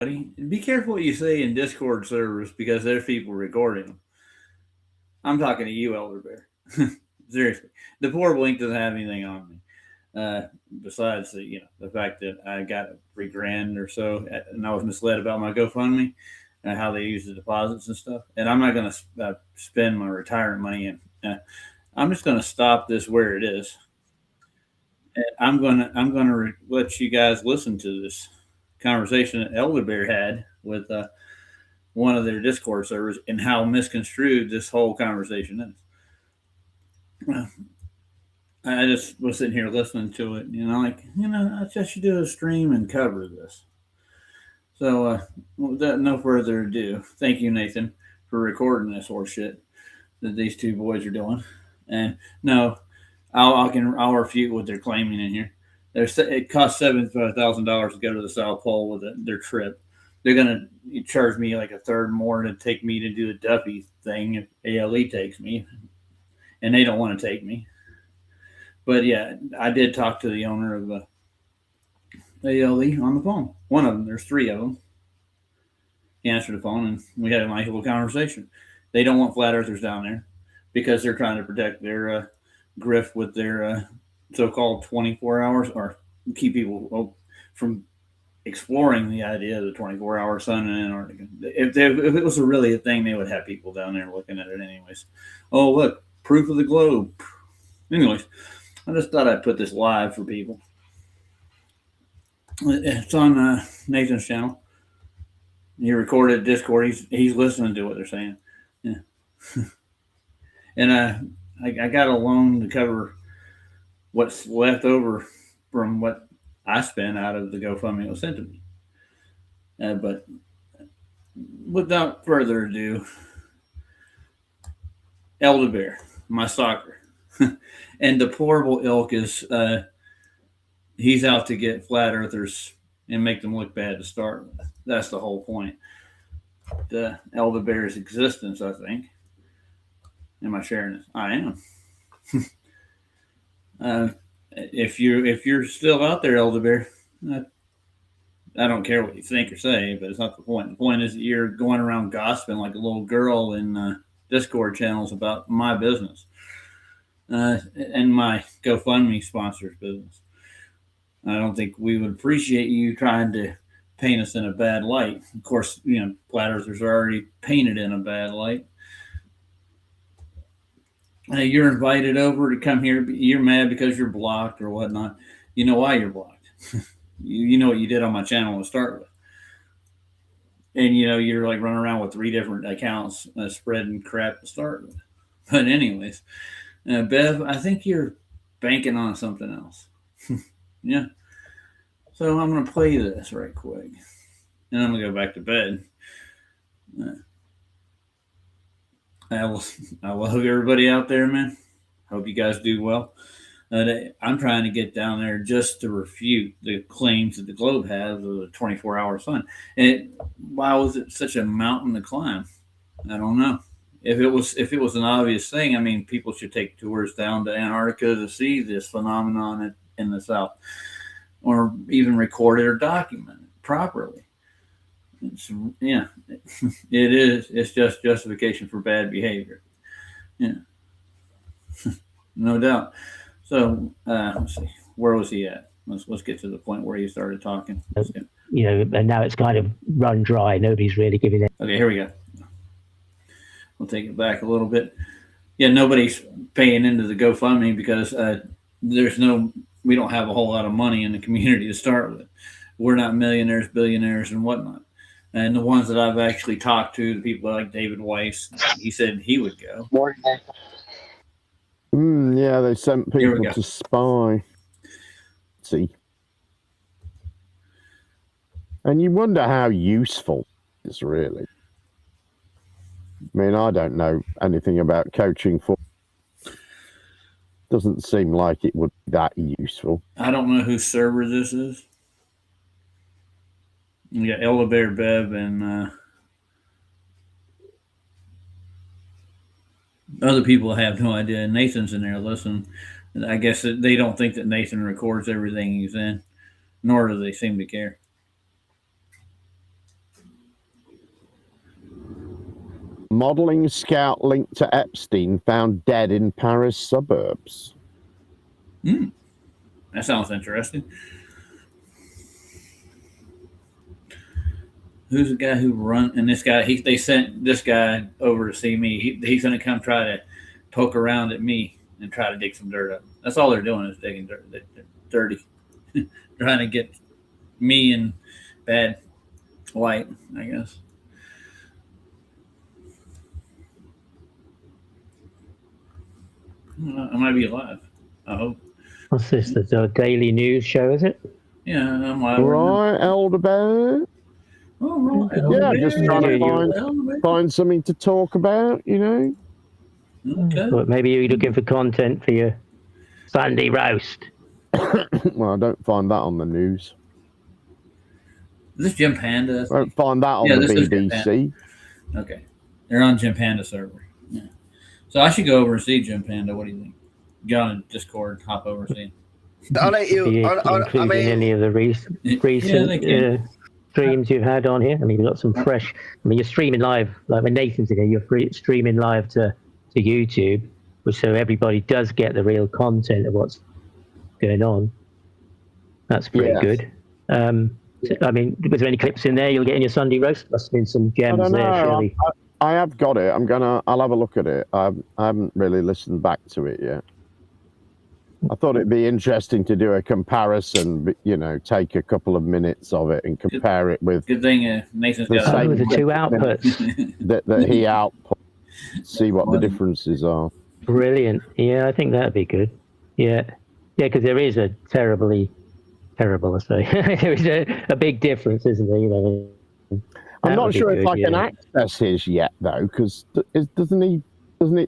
Be careful what you say in Discord servers because there's people recording them. I'm talking to you, Elder Bear. Seriously, the poor Blink doesn't have anything on me. Besides the fact that I got $3,000 or so, and I was misled about my GoFundMe and how they use the deposits and stuff. And I'm not going to spend my retirement money, and I'm just going to stop this where it is. And I'm gonna let you guys listen to this conversation that Elder Bear had with one of their Discord servers and how misconstrued this whole conversation is. I just was sitting here listening to it, I just should do a stream and cover this. So, without no further ado, thank you, Nathan, for recording this horse shit that these two boys are doing. And no, I'll refute what they're claiming in here. It costs $75,000 to go to the South Pole with their trip. They're gonna charge me like a third more to take me to do the Duffy thing if ALE takes me, and they don't want to take me. But yeah, I did talk to the owner of the ALE on the phone. One of them. There's three of them. He answered the phone, and we had a nice little conversation. They don't want flat earthers down there because they're trying to protect their grift with their so-called 24 hours, or keep people from exploring the idea of the 24-hour sun in Antarctica. If it was really a thing, they would have people down there looking at it anyways. Oh, look, proof of the globe. Anyways, I just thought I'd put this live for people. It's on Nathan's channel. He recorded Discord. He's listening to what they're saying. Yeah. And I got a loan to cover what's left over from what I spent out of the GoFundMe that was sent to me. But without further ado, Elder Bear, my stalker, and the deplorable ilk is he's out to get flat earthers and make them look bad to start with. That's the whole point. The Elder Bear's existence, I think. Am I sharing this? I am. If you're still out there, Elder Bear, I don't care what you think or say, but it's not the point. The point is that you're going around gossiping like a little girl in Discord channels about my business and my GoFundMe sponsors' business. I don't think we would appreciate you trying to paint us in a bad light. Of course, flat earthers are already painted in a bad light. You're invited over to come here. You're mad because you're blocked or whatnot. You know why you're blocked. You know what you did on my channel to start with. And you're like running around with 3 different accounts spreading crap to start with. But anyways, Bev, I think you're banking on something else. Yeah. So I'm going to play this right quick. And I'm going to go back to bed. I love everybody out there, man. Hope you guys do well. I'm trying to get down there just to refute the claims that the globe has of the 24-hour sun. And why was it such a mountain to climb? I don't know. If it was an obvious thing, I mean, people should take tours down to Antarctica to see this phenomenon in the South, or even record it or document it properly. It is. It's just justification for bad behavior. Yeah, no doubt. So let's see. Where was he at? Let's get to the point where he started talking. And now it's kind of run dry. Nobody's really giving it. Okay, here we go. We'll take it back a little bit. Yeah, nobody's paying into the GoFundMe because we don't have a whole lot of money in the community to start with. We're not millionaires, billionaires, and whatnot. And the ones that I've actually talked to, the people like David Weiss, he said he would go. Yeah, they sent people to spy. See. And you wonder how useful it is, really. I mean, I don't know anything about coaching for. Doesn't seem like it would be that useful. I don't know whose server this is. You got Elder Bear, Bev, and other people have no idea. Nathan's in there listening. I guess they don't think that Nathan records everything he's in, nor do they seem to care. Modeling scout linked to Epstein found dead in Paris suburbs. That sounds interesting. Who's the guy who run? And this guy, they sent this guy over to see me. He's going to come try to poke around at me and try to dig some dirt up. That's all they're doing is digging dirt. They're dirty, trying to get me in bad light, I guess. I might be alive. I hope. What's this? The Daily News show, is it? Yeah, I'm alive. Right, Elder Bear? Oh, right. Yeah, just trying to find something to talk about, you know? Okay. But maybe you're looking for content for your Sunday roast. Well, I don't find that on the news. Is this Jim Panda? I don't find that on Yeah, the this is Jim BBC. Okay. They're on Jim Panda server. Yeah. So I should go over and see Jim Panda. What do you think? Get on Discord, hop over and see him. Including any of the recent streams you've had on here. I mean, you've got some fresh. I mean, you're streaming live, like when Nathan's in here, you're streaming live to YouTube, which so everybody does get the real content of what's going on. That's pretty good. I mean, was there any clips in there you'll get in your Sunday roast? Must have been some gems there, surely. I have got it. I'll have a look at it. I haven't really listened back to it yet. I thought it'd be interesting to do a comparison, you know, take a couple of minutes of it and compare it with. Good thing Nathan's got the two outputs that he output. See what the differences are. Brilliant. Yeah, I think that'd be good. Yeah, because there is a terrible, I say. There is a big difference, isn't there? You know. I'm not sure if I can access his yet, though, because doesn't it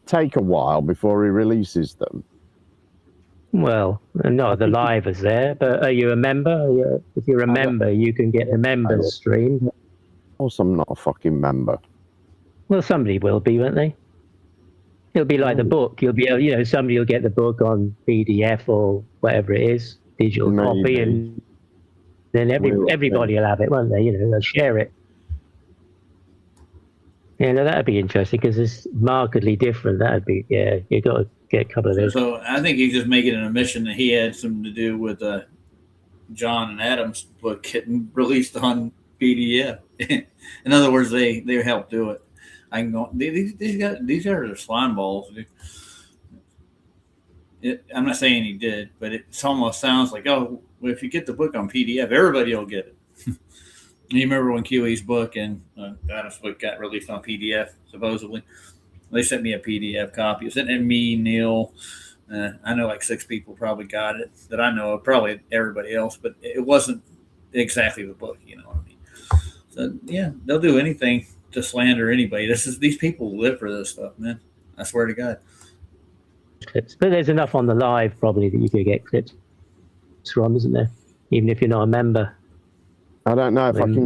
take a while before he releases them? Well, not the live is there, but are you a member? If you're a member, you can get the members stream. Of course, I'm not a fucking member. Well, somebody will be, won't they? It'll be like the book. You'll be able, you know, somebody will get the book on PDF or whatever it is, digital copy, and then everybody will have it, won't they? You know, they'll share it. Yeah, no, that'd be interesting because it's markedly different. That'd be, you got to get a couple of those. So I think he's just making an admission that he had something to do with John and Adam's book getting released on PDF. In other words, they helped do it. I can go. These guys are slime balls. I'm not saying he did, but it almost sounds like, oh, well, if you get the book on PDF, everybody will get it. You remember when QE's book and Adam's book got released on PDF, supposedly? They sent me a PDF copy. It sent in me, Neil. I know like 6 people probably got it that I know of, probably everybody else, but it wasn't exactly the book, you know what I mean? So, yeah, they'll do anything to slander anybody. These people live for this stuff, man. I swear to God. Clips. But there's enough on the live probably that you could get clips from, isn't there? Even if you're not a member. I don't know if I can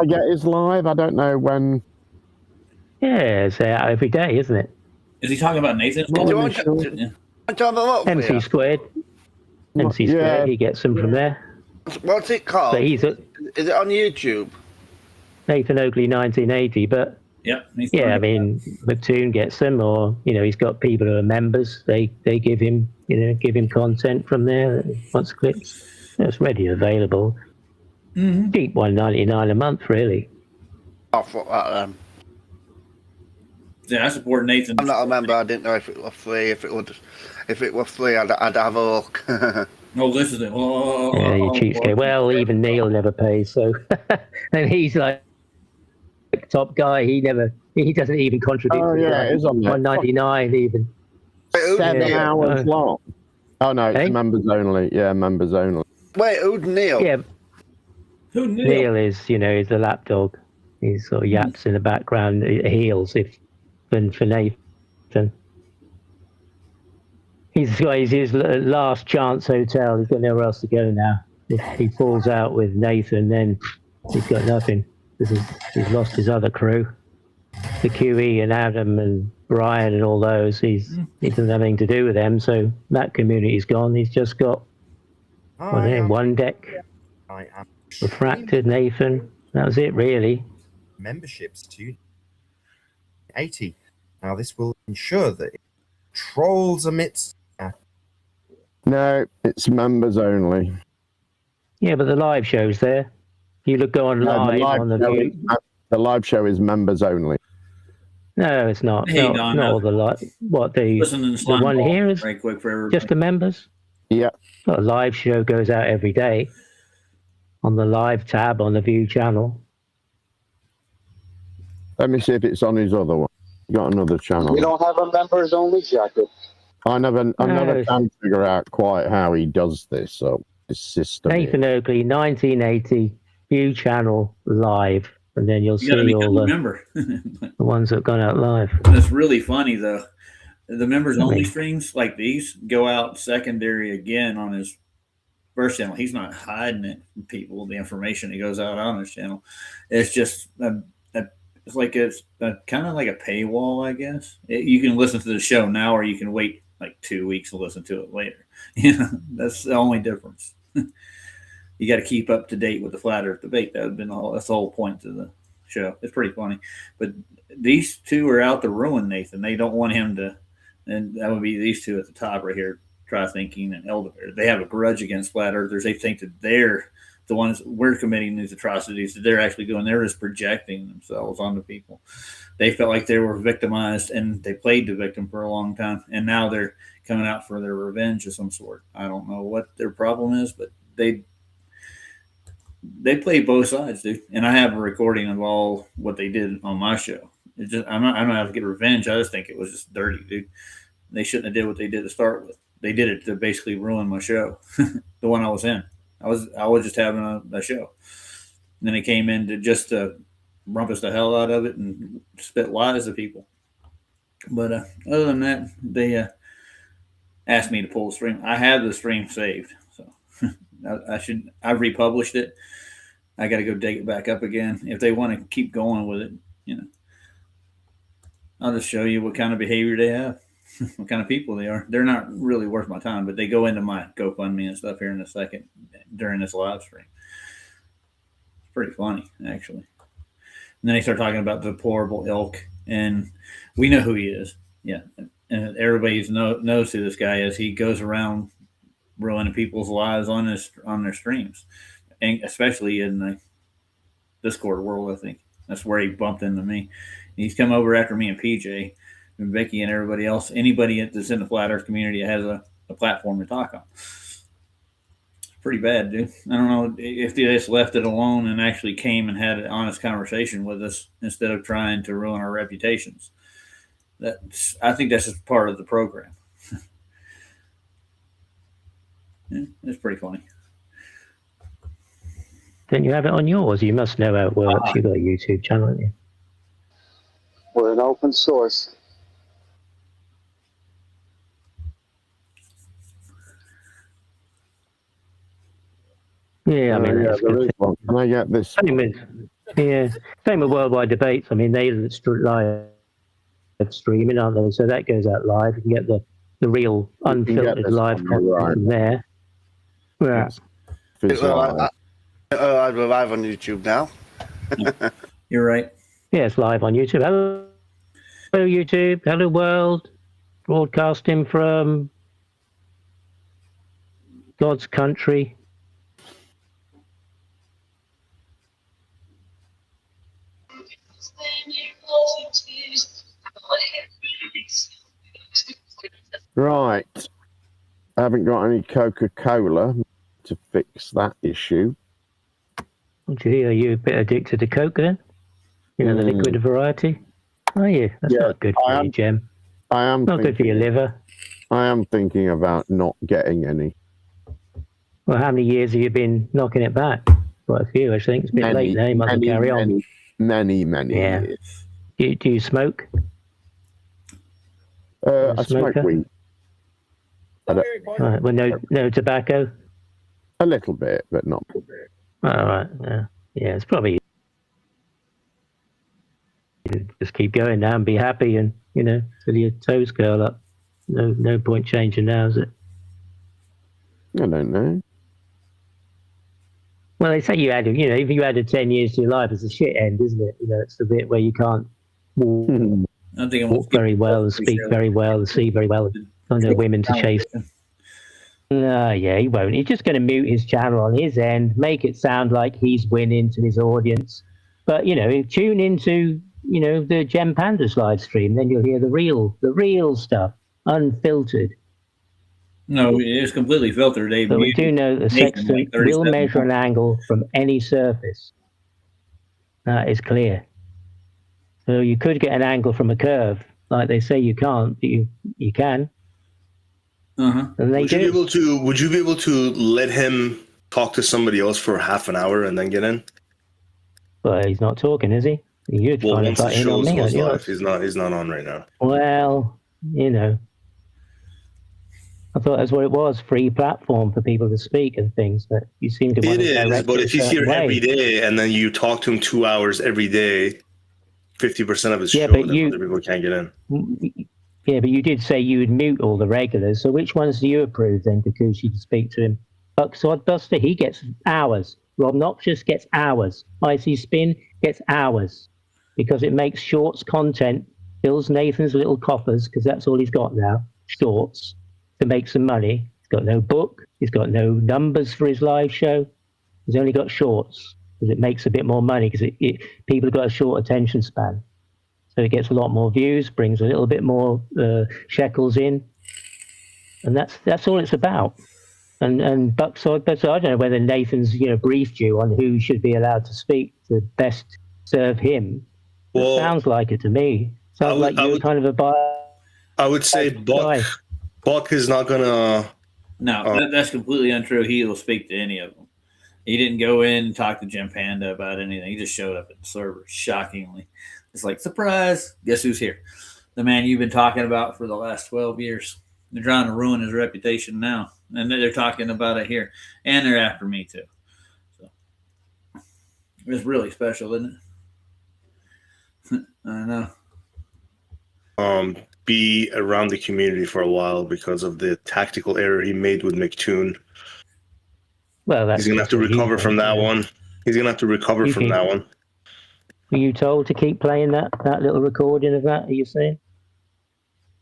get his live. I don't know when. Yeah, it's out every day, isn't it? Is he talking about Nathan? MC Squared. MC Squared, he gets them from there. What's it called? So is it on YouTube? Nathan Oakley 1980, but yeah, I mean, Platoon gets them, or you know, he's got people who are members. They give him, give him content from there. Wants clips. It's ready and available. Mm-hmm. Cheap, $1.99 a month, really. Oh, fuck that. Yeah, I support Nathan. I'm not a member. I didn't know if it was free. If it were free, I'd have a look. Oh, this is it. Yeah, you cheapskate. Well, even Neil never pays, so and he's like top guy. He doesn't even contribute. Oh yeah, it is on there. $1.99 even. 7 hours long. Oh no, it's members only. Yeah, members only. Wait, who's Neil? Yeah, Who Neil? Neil is, he's the lapdog. He sort of yaps in the background, heels for Nathan. He's got his last chance hotel. He's got nowhere else to go now. If he falls out with Nathan, then he's got nothing. He's lost his other crew. The QE and Adam and Brian and all those, he doesn't have anything to do with them, so that community's gone. He's just got one deck. I am Refracted, Nathan. That was it, really. memberships too. 1980. Now, this will ensure that if trolls amidst. No, it's members only. Yeah, but the live show's there. You look go on No, live on the view. The live show is members only. No, it's not. Hey, not, Don, not all the live. What the Listen to the the slime one ball here is right quick for everybody. just the members. Yeah. Well, a live show goes out every day on the live tab on the View channel. Let me see if it's on his other one. Got another channel. We don't have a members only jacket. I never No. can figure out quite how he does this. So his system. Nathan Oakley, 1980 View channel live, and then you'll You got to see all become a the member. ones that have gone out live. It's really funny though. The members only Really? streams like these go out secondary again on his first channel. He's not hiding it from people. The information that goes out on his channel, it's just it's like it's kind of like a paywall, I guess. You can listen to the show now, or you can wait like 2 weeks to listen to it later. You know, that's the only difference. You got to keep up to date with the Flat Earth debate. That's the whole point of the show. It's pretty funny, but these two are out to ruin Nathan. They don't want him to, and that would be these two at the top right here, Try Thinking and Elderbear. They have a grudge against Flat Earthers. They think that they're the ones we're committing these atrocities that they're actually doing. They're just projecting themselves onto people. They felt like they were victimized, and they played the victim for a long time, and now they're coming out for their revenge of some sort. I don't know what their problem is, but they play both sides, dude. And I have a recording of all what they did on my show. It's just I don't have to get revenge. I just think it was just dirty, dude. They shouldn't have did what they did to start with. They did it to basically ruin my show, the one I was in. I was just having a show. And then they came in to just rumpus the hell out of it and spit lies to people. But other than that, they asked me to pull the stream. I have the stream saved, so I've republished it. I got to go dig it back up again. If they want to keep going with it, you know, I'll just show you what kind of behavior they have, what kind of people they are. They're not really worth my time, but they go into my GoFundMe and stuff here in a second during this live stream. It's pretty funny, actually. And then they start talking about the deplorable ilk, and we know who he is. Yeah, and everybody knows who this guy is. He goes around ruining people's lives on their streams, and especially in the Discord world. I think that's where he bumped into me. He's come over after me and PJ and Vicky and everybody else. Anybody that's in the Flat Earth community has a platform to talk on. Pretty bad, dude. I don't know if they just left it alone and actually came and had an honest conversation with us instead of trying to ruin our reputations. I think that's just part of the program. Yeah, it's pretty funny. Don't you have it on yours? You must know how it works. You've got a YouTube channel, haven't you? We're an open source. Yeah, I mean, that's there good. is one. Can I get this? Same with worldwide debates. I mean, they live streaming, aren't they? So that goes out live. You can get the real can get unfiltered this live on the content right. from there. Yeah. We're live on YouTube now. You're right. Yeah, it's live on YouTube. Hello, YouTube. Hello, world. Broadcasting from God's country. Right. I haven't got any Coca-Cola to fix that issue. Gee, are you a bit addicted to Coke then? You know, the liquid variety? Are you? That's Yeah, not good I for am. you, Jem. I am Not good for your liver. I am thinking about not getting any. Well, how many years have you been knocking it back? Quite a few, I think. It's a bit late now. You might as well carry on. Many Yeah. years. Do you smoke? I smoke smoker? weed. Right. Well, no tobacco? A little bit, but not. All right. Yeah, it's probably just keep going now and be happy, and till your toes curl up. No point changing now, is it? I don't know. Well, they say you added, if you added 10 years to your life, it's a shit end, isn't it? It's the bit where you can't walk I think walk very well, speak very well, see very well. I know women to chase. No, yeah, he won't. He's just going to mute his channel on his end, make it sound like he's winning to his audience. But, you know, tune into, you know, the Gem Pandas live stream, then you'll hear the real stuff, unfiltered. No, it's completely filtered. They But we do know that the Nathan, sextant like will 37 measure an angle from any surface. That is clear. So you could get an angle from a curve, like they say you can't, but you can. Uh-huh. And they Would you be do. able to? Would you be able to let him talk to somebody else for half an hour and then get in? But he's not talking, is he? You're Well, trying once to the butt in show on me, goes aren't you? live, he's not on right now. Well, you know, I thought that's what it was, free platform for people to speak and things, but you seem to want It to is, direct but it if a he's here certain way. every day and then you talk to him 2 hours every day, 50% of his Yeah, show, but then other people can't get in. Yeah, but you did say you would mute all the regulars, so which ones do you approve then, Kikuchi, to speak to him? Buster, he gets hours. Rob Noxious gets hours. Icy Spin gets hours because it makes shorts content, fills Nathan's little coffers, because that's all he's got now, shorts, to make some money. He's got no book. He's got no numbers for his live show. He's only got shorts because it makes a bit more money because people have got a short attention span. So it gets a lot more views, brings a little bit more shekels in. And that's all it's about. And Buckside, but I don't know whether Nathan's briefed you on who should be allowed to speak to best serve him. Well, it sounds like it to me. Sounds like you're kind of a bias. I would say Buck is not gonna. No, that's completely untrue. He will speak to any of them. He didn't go in and talk to Jim Panda about anything. He just showed up at the server. Shockingly, it's like, surprise! Guess who's here? The man you've been talking about for the last 12 years. They're trying to ruin his reputation now, and they're talking about it here, and they're after me too. So it's really special, isn't it? I know. Be around the community for a while because of the tactical error he made with McToon. Well, he's gonna have to recover from that one. He's gonna have to recover from that one. Were you told to keep playing that little recording of that? Are you saying?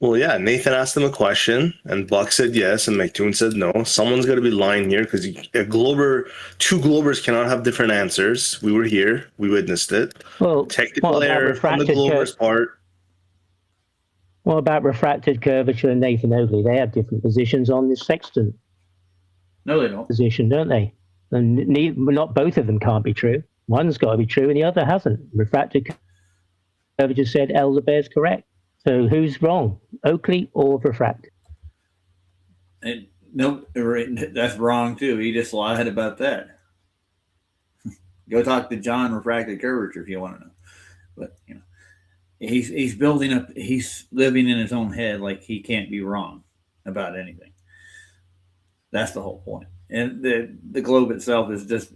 Well, yeah. Nathan asked him a question, and Buck said yes, and McToon said no. Someone's got to be lying here because two Globers cannot have different answers. We were here. We witnessed it. Well, technical error on the Glober's part. What about refracted curvature and Nathan Oakley? They have different positions on this sextant. No, they don't. Position, don't they? And not both of them can't be true. One's got to be true and the other hasn't. Refracted curvature said Elder Bear's correct. So who's wrong, Oakley or refracted? No, that's wrong too. He just lied about that. Go talk to John Refracted Curvature if you want to know. But he's building up. He's living in his own head like he can't be wrong about anything. That's the whole point. And the globe itself is just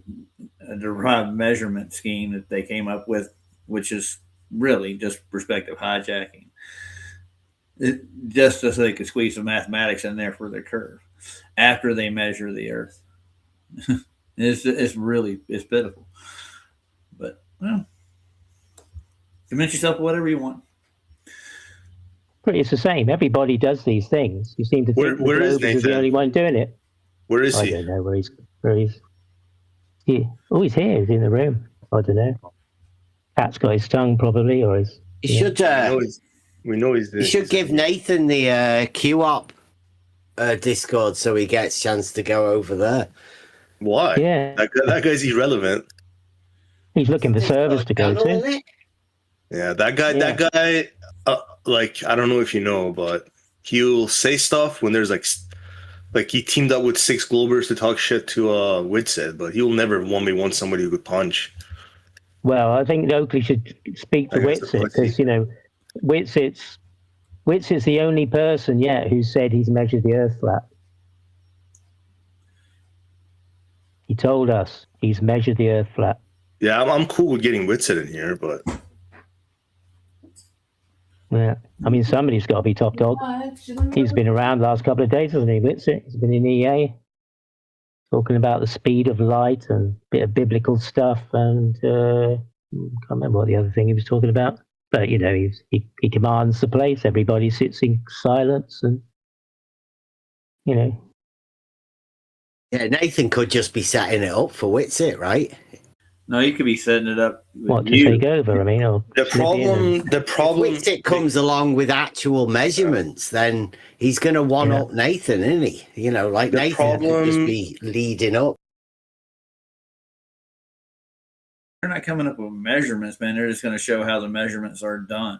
a derived measurement scheme that they came up with, which is really just perspective hijacking. Just so they could squeeze some mathematics in there for their curve after they measure the Earth. It's pitiful. But well, convince yourself of whatever you want. It's the same. Everybody does these things. You seem to think where is Nathan? Is the only one doing it. Where is he? I don't know where he's. Yeah. Oh, he's here. He's in the room. I don't know. Cat's got his tongue probably, or his. You should. We know he's there. You should give Nathan the Q-Op Discord so he gets a chance to go over there. Why? Yeah. That guy's irrelevant. He's looking for servers to go to. Yeah, that guy. I don't know if you know, but he'll say stuff when there's like he teamed up with 6 Globers to talk shit to Witsit, but he'll never 1v1 somebody who could punch. Well, I think Oakley should speak to Witsit because Witsit's the only person yet who said he's measured the Earth flat. He told us he's measured the Earth flat. Yeah, I'm cool with getting Witsit in here, but yeah, I mean somebody's got to be top dog. He's been around the last couple of days, hasn't he? Witsit. He's been in EA, talking about the speed of light and a bit of biblical stuff, and I can't remember what the other thing he was talking about. But you know, he commands the place. Everybody sits in silence, and you know. Yeah, Nathan could just be setting it up for Witsit, right? No, you could be setting it up. With What to you. take over? I mean, or The slip in and- problem. If Witsit comes along with actual measurements, then he's going to one up Nathan, isn't he? You know, like The Nathan could just problem- be leading up. They're not coming up with measurements, man. They're just going to show how the measurements are done.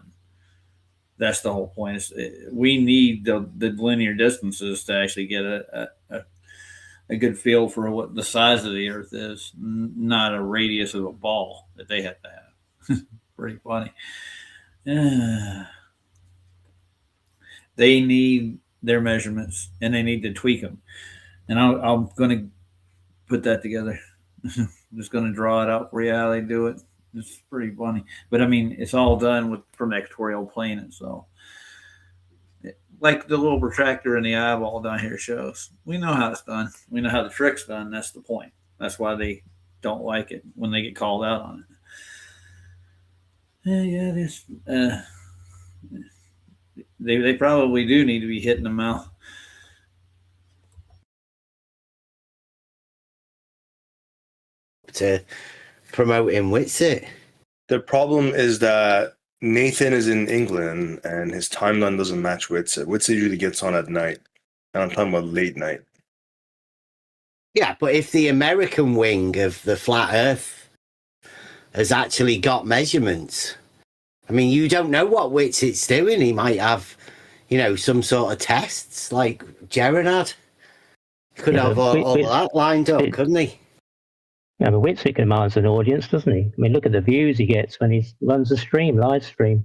That's the whole point. We need the linear distances to actually get a good feel for what the size of the Earth is, not a radius of a ball that they have to have. Pretty funny. They need their measurements, and they need to tweak them. And I'm going to put that together. Just going to draw it out for you how they do it. It's pretty funny, but I mean, it's all done from the equatorial plane itself. Like the little protractor in the eyeball down here shows. We know how it's done. We know how the trick's done. That's the point. That's why they don't like it when they get called out on it. This. They probably do need to be hit in the mouth. To promoting Witsit. The problem is that Nathan is in England and his timeline doesn't match Witsit. Witsit usually gets on at night, and I'm talking about late night. Yeah, but if the American wing of the Flat Earth has actually got measurements, I mean, you don't know what Witsit's doing. He might have, you know, some sort of tests like Jaron had. Could have all that lined up, couldn't he? Yeah, but Witsit commands an audience, doesn't he? I mean, look at the views he gets when he runs a stream, live stream.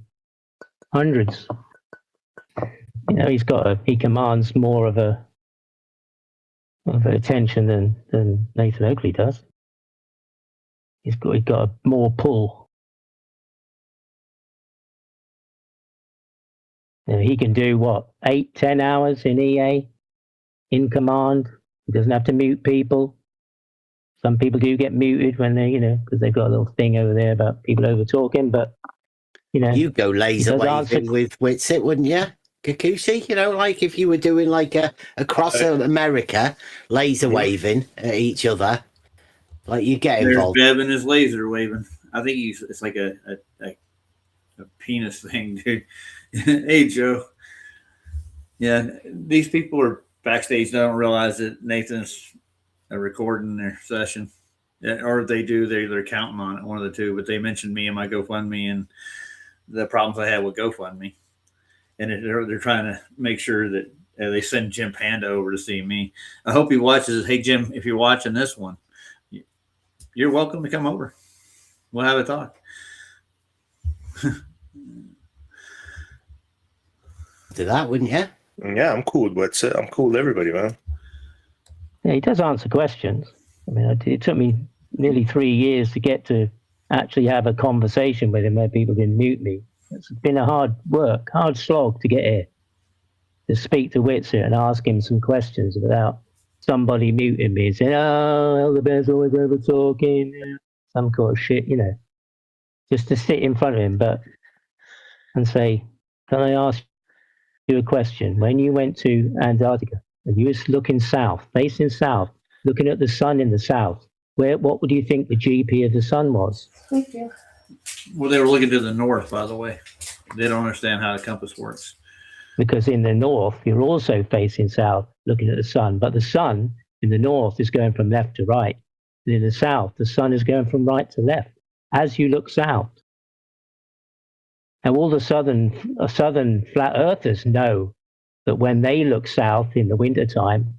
Hundreds. You know, he commands more of attention than Nathan Oakley does. He's got more pull. You know, he can do what, 8-10 hours in EA in command. He doesn't have to mute people. Some people do get muted when they, you know, because they've got a little thing over there about people over talking. But you know, you go laser waving with Witsit, wouldn't you, Kakushi? You know, like if you were doing like across America, laser waving at each other, like you get involved. There's Bevan is laser waving. I think it's like a penis thing, dude. Hey, Joe. Yeah, these people are backstage. They don't realize that Nathan's recording their session, or if they do, they're counting on it, one of the two. But they mentioned me and my GoFundMe and the problems I had with GoFundMe, and they're trying to make sure that they send Jim Panda over to see me. I hope he watches. Hey, Jim, if you're watching this one, you're welcome to come over. We'll have a talk. Do that, wouldn't you? Yeah, I'm cool with Witsit. I'm cool with everybody, man. Yeah, he does answer questions. I mean, it took me nearly 3 years to get to actually have a conversation with him where people didn't mute me. It's been a hard slog to get here, to speak to Witsit and ask him some questions without somebody muting me and saying, "Oh, Elder Bear's always over talking," some kind of shit, you know. Just to sit in front of him, and say, "Can I ask you a question? When you went to Antarctica and you was looking south, facing south, looking at the sun in the south, what would you think the GP of the sun was?" Thank you. Well, they were looking to the north, by the way. They don't understand how the compass works. Because in the north, you're also facing south, looking at the sun. But the sun in the north is going from left to right. And in the south, the sun is going from right to left as you look south. And all the southern flat earthers know that when they look south in the wintertime,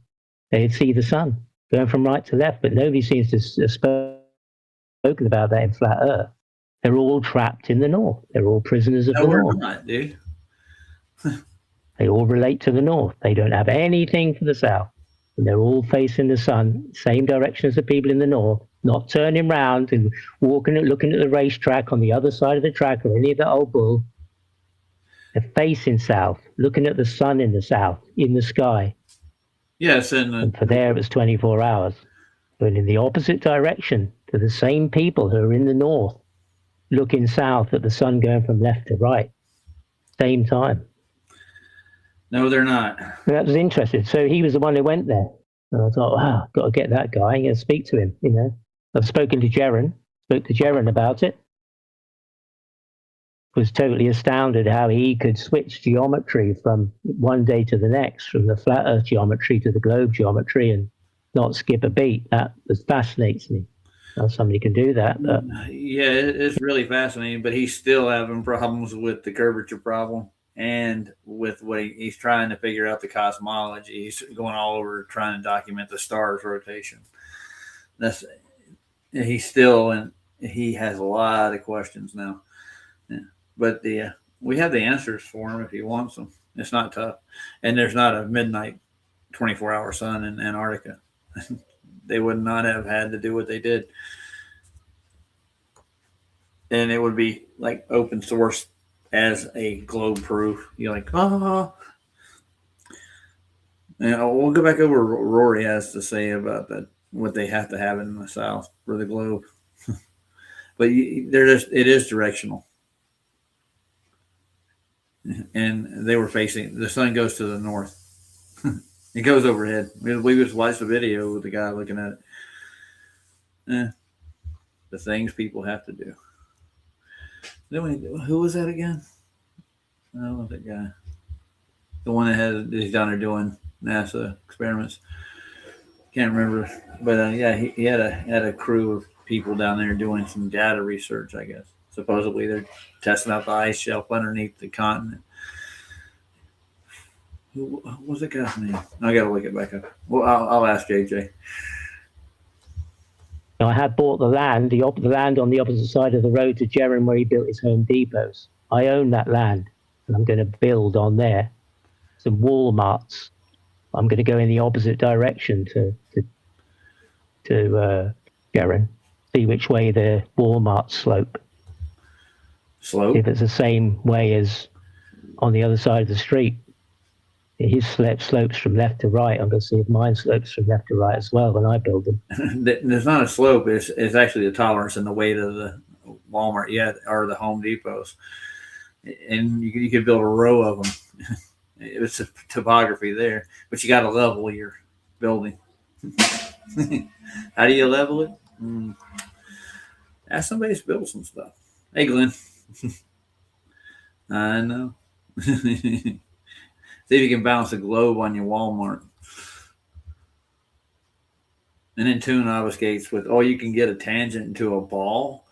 they see the sun going from right to left. But nobody seems to have spoken about that in flat earth. They're all trapped in the north. They're all prisoners of the we're north. not, dude. They all relate to the north. They don't have anything for the south. And they're all facing the sun, same direction as the people in the north, not turning round and walking and looking at the racetrack on the other side of the track or any of the old bull. They're facing south, looking at the sun in the south, in the sky. Yes, And for there it was 24 hours. But in the opposite direction to the same people who are in the north, looking south at the sun going from left to right, same time. No, they're not. And that was interesting. So he was the one who went there. And I thought, wow, got to get that guy. I'm going to speak to him. You know, I've spoken to Jeren, spoke to Jeren about it. Was totally astounded how he could switch geometry from one day to the next, from the flat Earth geometry to the globe geometry, and not skip a beat. That fascinates me. How somebody can do that. But Yeah, it's really fascinating, but he's still having problems with the curvature problem and with what he's trying to figure out the cosmology. He's going all over trying to document the star's rotation. He's still, and he has a lot of questions now. Yeah. But we have the answers for him if he wants them. It's not tough. And there's not a midnight 24-hour sun in Antarctica. They would not have had to do what they did. And it would be like open source as a globe proof. You're like, And we'll go back over what Rory has to say about that, what they have to have in the south for the globe. But it is directional. And they were facing, the sun goes to the north. It goes overhead. We just watched the video with the guy looking at it. The things people have to do. Who was that again? Oh, that guy. The one that he's down there doing NASA experiments. Can't remember. But yeah, he had a crew of people down there doing some data research, I guess. Supposedly they're testing out the ice shelf underneath the continent. What was the guy's name? I got to look it back up. Well, I'll ask JJ. I had bought the land, the land on the opposite side of the road to Jeren where he built his Home Depots. I own that land, and I'm going to build on there some Walmarts. I'm going to go in the opposite direction to Jeren, see which way the Walmarts slope. If it's the same way as on the other side of the street. His slopes from left to right. I'm going to see if mine slopes from left to right as well when I build them. There's not a slope. It's actually the tolerance and the weight of the Walmart, or the Home Depots. And you could build a row of them. It's a topography there, but you got to level your building. How do you level it? Ask somebody to build some stuff. Hey, Glenn. I know. See if you can balance a globe on your Walmart. And then tune obfuscates with, you can get a tangent into a ball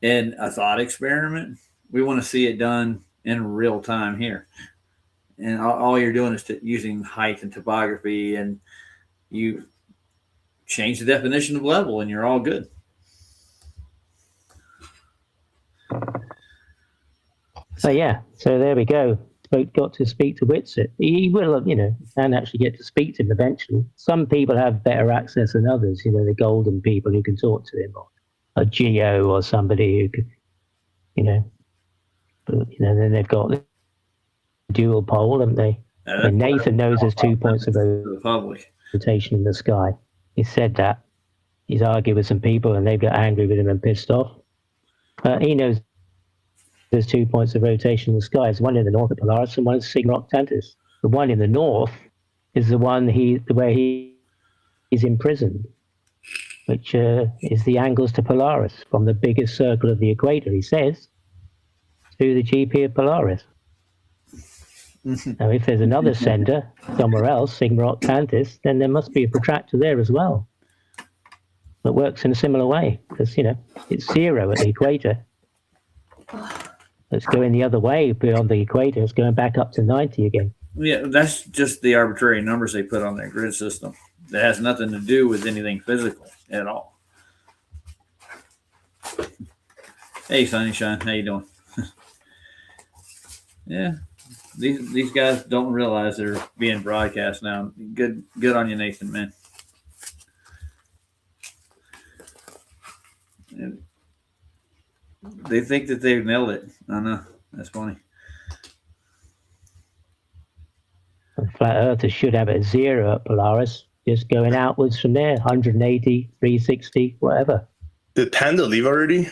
in a thought experiment. We want to see it done in real time here. And all you're doing is using height and topography, and you change the definition of level, and you're all good. So there we go. Got to speak to Whitsitt. He will, and actually get to speak to him eventually. Some people have better access than others. The golden people who can talk to him, or a Geo, or somebody who could, But then they've got the dual pole, haven't they? And Nathan knows there's 2 points of rotation in the sky. He said that. He's argued with some people, and they've got angry with him and pissed off. He knows there's 2 points of rotation in the sky. There's one in the north of Polaris and one is Cygnus Octantis. The one in the north is the one where he is imprisoned, which is the angles to Polaris from the biggest circle of the equator, he says, to the GP of Polaris. Now, if there's another center somewhere else, Cygnus Octantis, then there must be a protractor there as well that works in a similar way, because, it's 0 at the equator. It's going the other way beyond the equator. It's going back up to 90 again. Yeah, that's just the arbitrary numbers they put on their grid system. That has nothing to do with anything physical at all. Hey, Sunshine, how you doing? Yeah, these guys don't realize they're being broadcast now. Good on you, Nathan, man. And they think that they've nailed it. I know. That's funny. Flat Earthers should have it at 0 at Polaris, just going outwards from there, 180, 360, whatever. Did Panda leave already?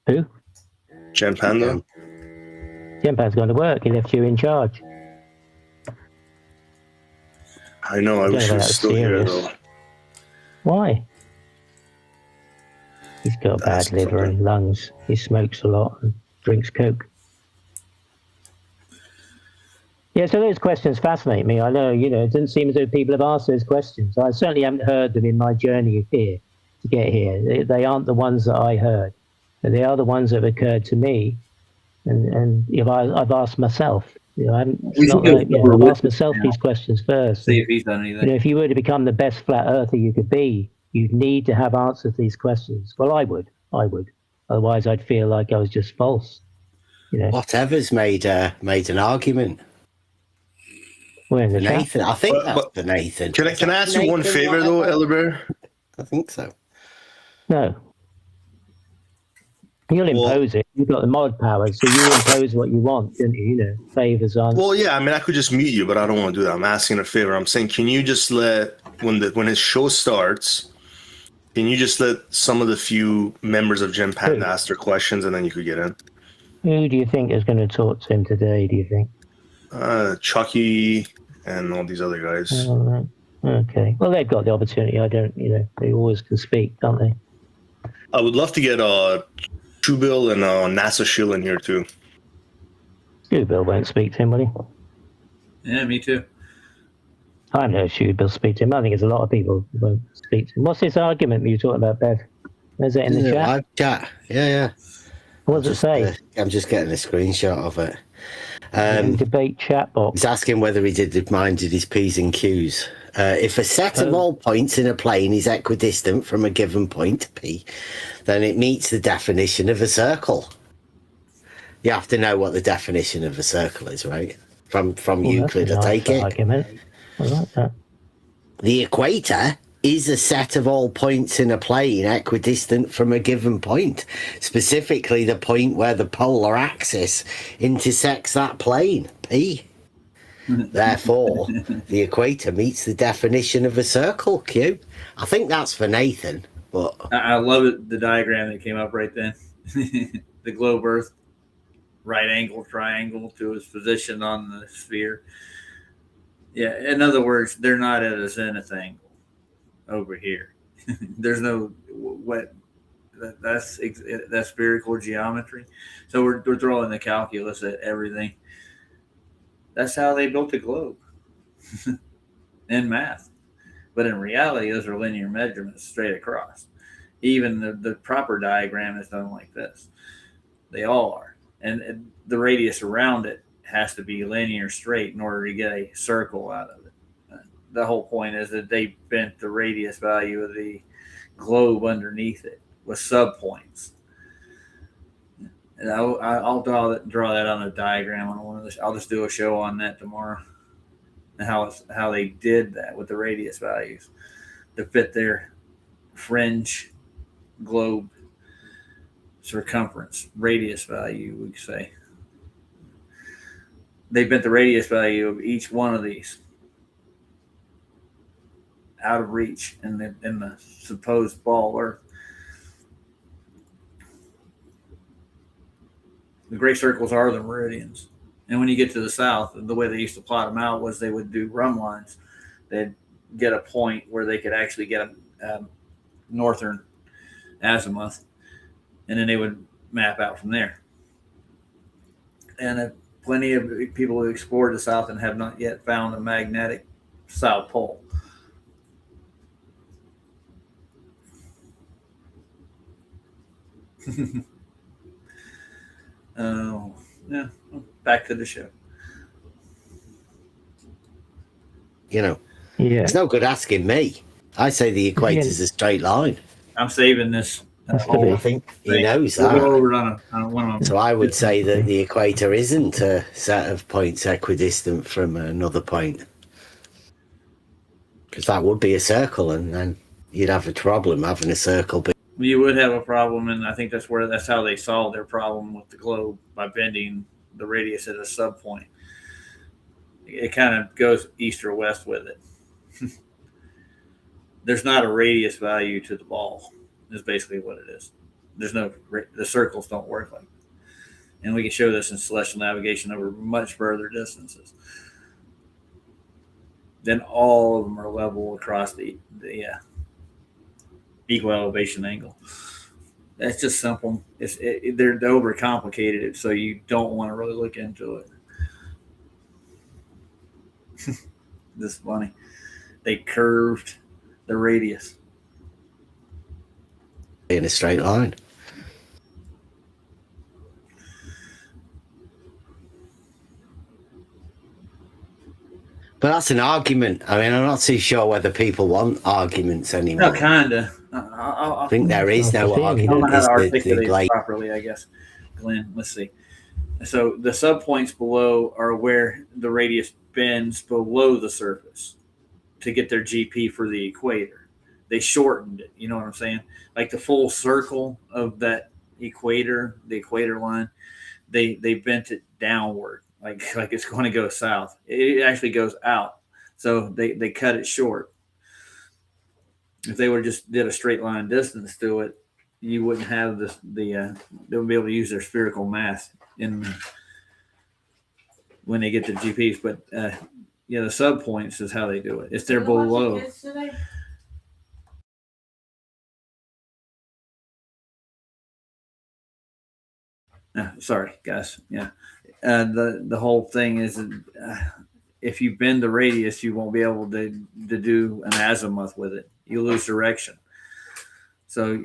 Who? Jen Panda. Jenpan's going to work. He left you in charge. I know. I I don't wish know he if was that's still here serious. though. Why? He's got That's bad liver and lungs. He smokes a lot and drinks Coke. Yeah, so those questions fascinate me. I know, it doesn't seem as though people have asked those questions. I certainly haven't heard them in my journey here to get here. They aren't the ones that I heard, but they are the ones that have occurred to me. And I've asked myself. I've asked myself these questions first. See if he's done anything. If you were to become the best flat earther you could be, you'd need to have answers to these questions. Well, I would. Otherwise, I'd feel like I was just false. Whatever's made an argument. We're in the chat. Nathan, I think But- that's for Nathan. Can I ask you one Nathan, favor though, whatever? Elderbear? I think so. No. You'll Well- impose it. You've got the mod powers, so you impose what you want, don't you? Favors on. Well, yeah. I mean, I could just mute you, but I don't want to do that. I'm asking a favor. I'm saying, can you just let when his show starts, can you just let some of the few members of Gen Panda Who? ask their questions, and then you could get in? Who do you think is going to talk to him today, do you think? Chucky and all these other guys. All right. Okay. Well, they've got the opportunity. I don't, they always can speak, don't they? I would love to get True Bill and NASA Shill in here too. Bill won't speak to him, will he? Yeah, me too. I know Bill speak to him. I think there's a lot of people who won't speak to him. What's this argument you were talking about, Bev? Is it in the chat? Live chat. Yeah. What does it say? I'm just getting a screenshot of it. Debate chat box. He's asking whether he minded his P's and Q's. If a set of all points in a plane is equidistant from a given point, P, then it meets the definition of a circle. You have to know what the definition of a circle is, right? From Euclid, I take it. Argument. I like that. The equator is a set of all points in a plane equidistant from a given point, specifically the point where the polar axis intersects that plane, P. Therefore, the equator meets the definition of a circle, Q. I think that's for Nathan, but I love it. The diagram that came up right then. The globe Earth, right angle triangle to its position on the sphere. Yeah, in other words, they're not at a zenith angle over here. There's no that's spherical geometry. So we're throwing the calculus at everything. That's how they built the globe in math. But in reality, those are linear measurements straight across. Even the proper diagram is done like this. They all are. And the radius around it has to be linear straight in order to get a circle out of it. The whole point is that they bent the radius value of the globe underneath it with subpoints. And I'll draw that on a diagram on one of the. I'll just do a show on that tomorrow, and how they did that with the radius values to fit their fringe globe circumference radius value. We could say they bent the radius value of each one of these out of reach in the supposed ball Earth. The great circles are the meridians. And when you get to the south, the way they used to plot them out was they would do rhumb lines. They'd get a point where they could actually get a northern azimuth, and then they would map out from there. And plenty of people who explored the south and have not yet found a magnetic south pole. Yeah. Back to the show. Yeah. it's no good asking me. I say the equator's a straight line. I'm saving this. I think he knows We'll go that. over it on one of them. So I would say that the equator isn't a set of points equidistant from another point. Because that would be a circle, and then you'd have a problem having a circle. You would have a problem, and I think that's how they solved their problem with the globe, by bending the radius at a subpoint. It kind of goes east or west with it. There's not a radius value to the ball, is basically what it is. The circles don't work like that. And we can show this in celestial navigation over much further distances. Then all of them are level across the equal elevation angle. That's just simple. They're overcomplicated it, so you don't want to really look into it. This is funny. They curved the radius in a straight line. But that's an argument. I mean, I'm not too sure whether people want arguments anymore. No, kinda. I think there is no I I don't argument. know how Is to the articulate it like, properly, I guess. Glenn, let's see. So the subpoints below are where the radius bends below the surface to get their GP for the equator. They shortened it. You know what I'm saying? Like the full circle of that equator, the equator line, they bent it downward, like it's going to go south. It actually goes out. So they cut it short. If they would just did a straight line distance to it, you wouldn't have this. They wouldn't be able to use their spherical mass when they get the GPs. But the sub points is how they do it. It's they're below. Sorry, guys. Yeah, the whole thing is if you bend the radius, you won't be able to do an azimuth with it. You lose direction. So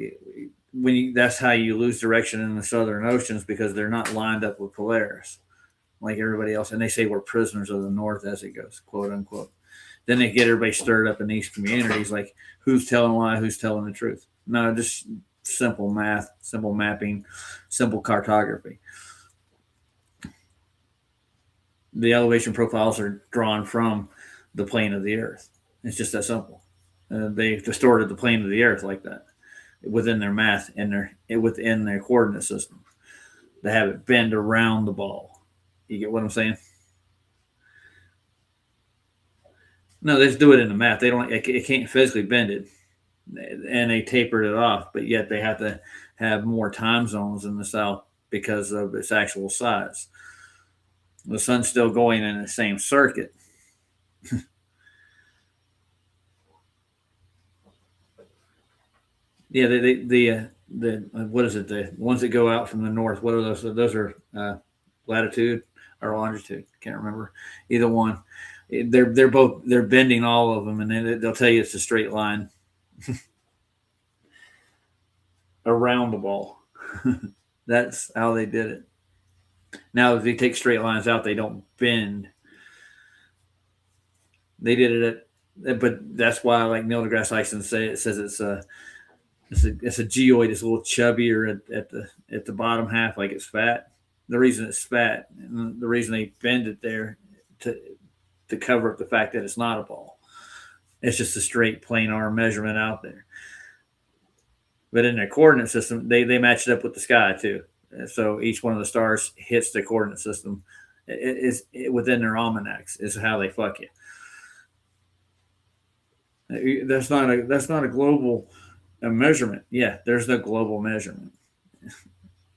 that's how you lose direction in the southern oceans, because they're not lined up with Polaris like everybody else. And they say we're prisoners of the North as it goes, quote unquote. Then they get everybody stirred up in these communities, like who's telling a lie, who's telling the truth. No, just simple math, simple mapping, simple cartography. The elevation profiles are drawn from the plane of the Earth. It's just that simple. They distorted the plane of the Earth like that within their math and within their coordinate system. They have it bend around the ball. You get what I'm saying? No, they just do it in the math. They don't. It can't physically bend it, and they tapered it off. But yet they have to have more time zones in the south because of its actual size. The sun's still going in the same circuit. Yeah, the what is it? The ones that go out from the north. What are those? Those are latitude or longitude. Can't remember either one. They're bending all of them, and then they'll tell you it's a straight line around the ball. That's how they did it. Now, if they take straight lines out, they don't bend. They did it but that's why, like Neil deGrasse Tyson says it's a geoid. It's a little chubbier at the bottom half, like it's fat. The reason it's fat, and the reason they bend it there to cover up the fact that it's not a ball. It's just a straight planar measurement out there. But in their coordinate system, they match it up with the sky too. So each one of the stars hits the coordinate system. Within their almanacs is how they fuck you. That's not a global measurement. Yeah, there's no global measurement.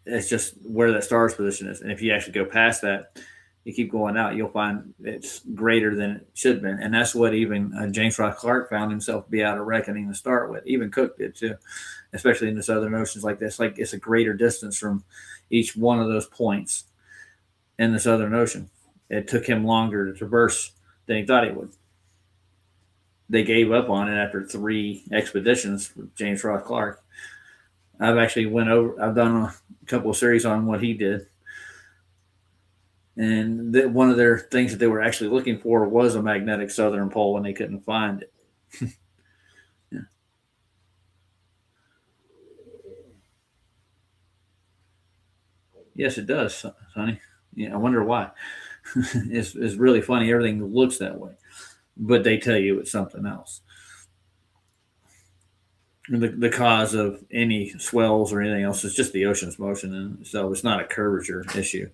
It's just where that star's position is. And if you actually go past that, you keep going out, you'll find it's greater than it should have been. And that's what even James Ross Clark found himself to be out of reckoning to start with. Even Cook did too, especially in the southern oceans like this. Like it's a greater distance from each one of those points in the southern ocean. It took him longer to traverse than he thought he would. They gave up on it after 3 expeditions with James Ross Clark. I've done a couple of series on what he did. And one of their things that they were actually looking for was a magnetic southern pole, and they couldn't find it. Yeah. Yes, it does, honey. Yeah, I wonder why. It's really funny. Everything looks that way, but they tell you it's something else. The cause of any swells or anything else is just the ocean's motion, and so it's not a curvature issue.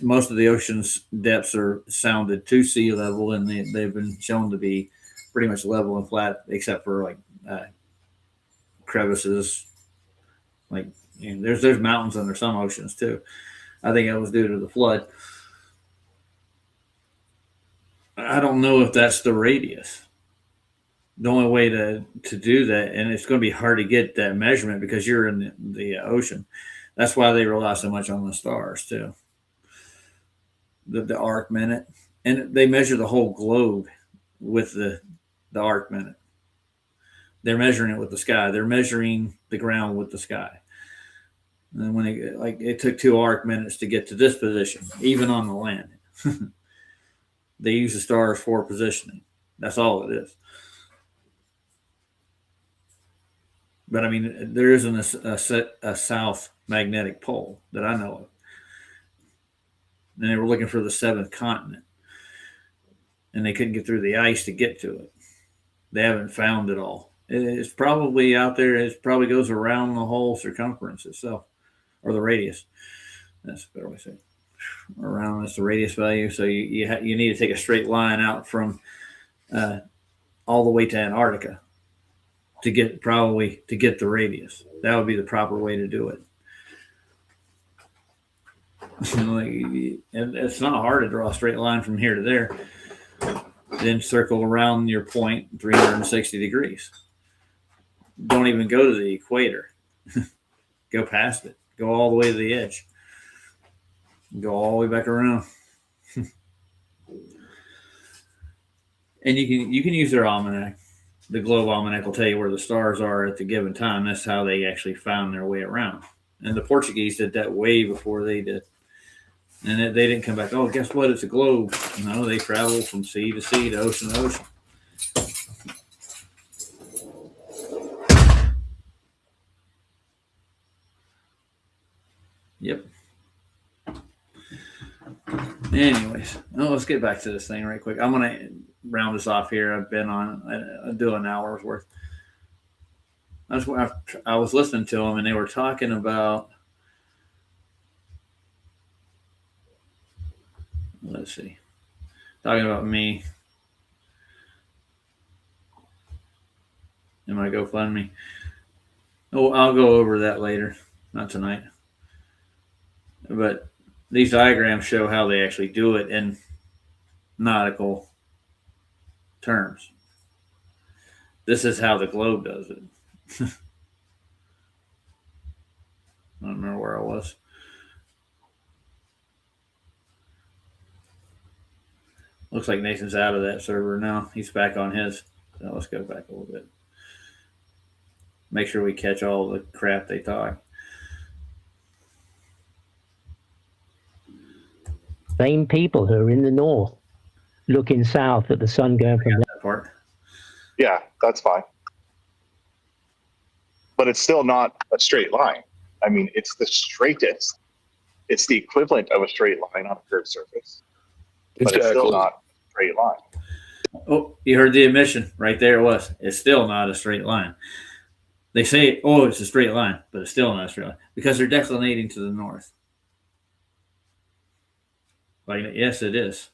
Most of the ocean's depths are sounded to sea level, and they've been shown to be pretty much level and flat, except for like crevices, like And there's mountains under some oceans too. I think it was due to the flood. I don't know if that's the radius. The only way to do that, and it's going to be hard to get that measurement because you're in the ocean. That's why they rely so much on the stars too. The arc minute, and they measure the whole globe with the arc minute. They're measuring it with the sky. They're measuring the ground with the sky. And when it took 2 arc minutes to get to this position, even on the land. They use the stars for positioning. That's all it is. But I mean, there isn't a south magnetic pole that I know of. And they were looking for the 7th continent. And they couldn't get through the ice to get to it. They haven't found it all. It's probably out there. It probably goes around the whole circumference itself, or the radius. That's a better way to say it. Around is the radius value. So you need to take a straight line out from all the way to Antarctica to get the radius. That would be the proper way to do it. And it's not hard to draw a straight line from here to there. Then circle around your point 360 degrees. Don't even go to the equator. Go past it. Go all the way to the edge. Go all the way back around. And you can use their almanac. The globe almanac will tell you where the stars are at the given time. That's how they actually found their way around. And the Portuguese did that way before they did. And they didn't come back, oh, guess what? It's a globe. No, they traveled from sea to sea to ocean to ocean. Yep. Anyways, let's get back to this thing right quick. I'm going to round this off here. I've been on do an hour's worth. I was listening to them, and they were talking about, let's see, talking about me and my GoFundMe. Oh, I'll go over that later, not tonight. But these diagrams show how they actually do it in nautical terms. This is how the globe does it. I don't remember where I was. Looks like Nathan's out of that server now. He's back on his. So let's go back a little bit. Make sure we catch all the crap they talk. Same people who are in the north, looking south at the sun going from That part. Yeah, that's fine. But it's still not a straight line. I mean, it's the straightest. It's the equivalent of a straight line on a curved surface. But it's still not a straight line. Oh, you heard the admission right there. It was. It's still not a straight line. They say, oh, it's a straight line, but it's still not a straight line because they're declinating to the north. Like, yes, it is.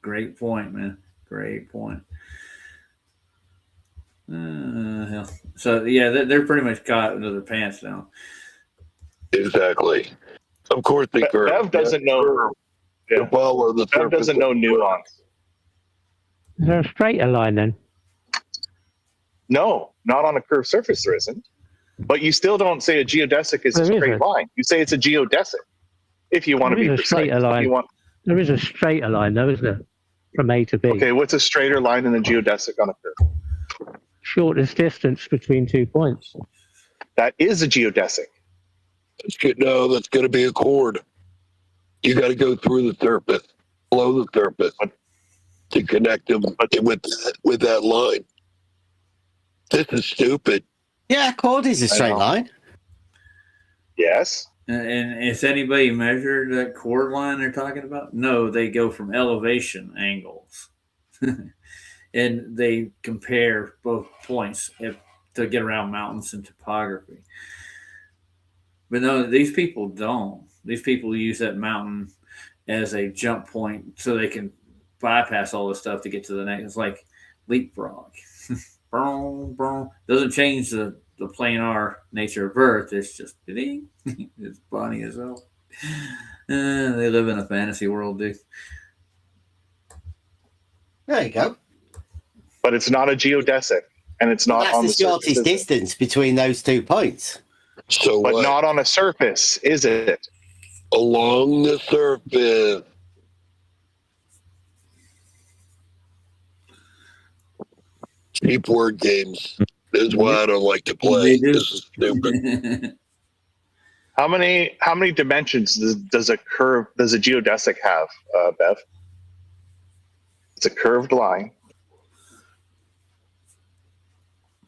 Great point, man. Great point. Hell. So, yeah, they're pretty much caught into their pants now. Exactly. Of course they curve. Bev doesn't know. Yeah. Well, the Bev doesn't know nuance. Is there a straighter line then? No, not on a curved surface there isn't. But you still don't say a geodesic is a straight line. You say it's a geodesic. If you want to be precise. Straighter line. There is a straighter line though, isn't there? From A to B. Okay, what's a straighter line than a geodesic on a curve? Shortest distance between 2 points. That is a geodesic. No, that's going to be a chord. You got to go through the surface, below the surface, to connect them with that line. This is stupid. Yeah, chord is a straight line. Yes. And has anybody measured that chord line they're talking about? No, they go from elevation angles. And they compare both points to get around mountains and topography. But no, these people don't. These people use that mountain as a jump point so they can bypass all this stuff to get to the next. It's like leapfrog. Boom, boom. Doesn't change the the planar nature of Earth, it's just it's funny as hell. They live in a fantasy world, dude. There you go. But it's not a geodesic, and it's not That's on the the surface, shortest is it? distance between those 2 points. So But what? not on a surface, is it? Along the surface. Cheap word games is why I don't like to play. They do. This is stupid. How many dimensions does a geodesic have, Bev? It's a curved line.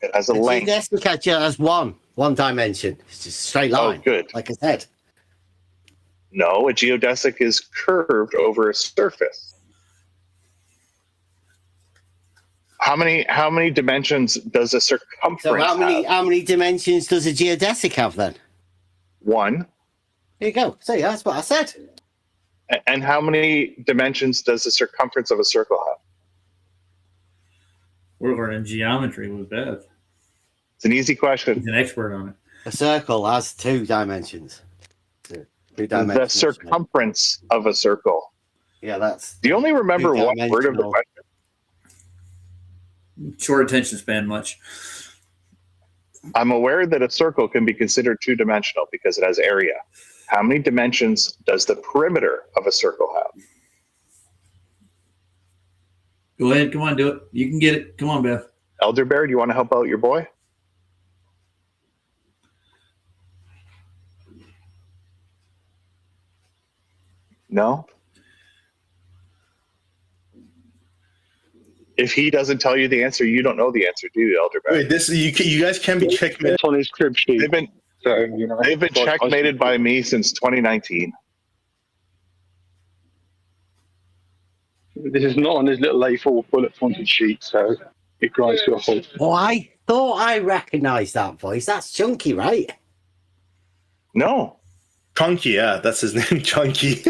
It has a The length. geodesic actually has one dimension. It's just a straight Oh, line. good. Like I said. No, a geodesic is curved over a surface. How many dimensions does a circumference So how have? many dimensions does a geodesic have then? One. There you go. See, that's what I said. And how many dimensions does the circumference of a circle have? We're learning geometry with Bev. It's an easy question. He's an expert on it. A circle has 2 dimensions. Two The dimensions. circumference of a circle. Yeah, that's. Do you only remember one word of the Two-dimensional. question? Short attention span much. I'm aware that a circle can be considered two-dimensional because it has area. How many dimensions does the perimeter of a circle have? Go ahead. Come on, do it. You can get it. Come on, Bev. Elder Bear, do you want to help out your boy? No? If he doesn't tell you the answer, you don't know the answer, do you, Elder Bear? Wait, this you guys can't be checkmated. It's on his crib sheet. They've been So, you know, checkmated by me since 2019. This is not on his little A4 bullet pointed sheet, so it grinds to a halt. Oh, I thought I recognised that voice. That's Chunky, right? No. Chunky, yeah, that's his name, Chunky.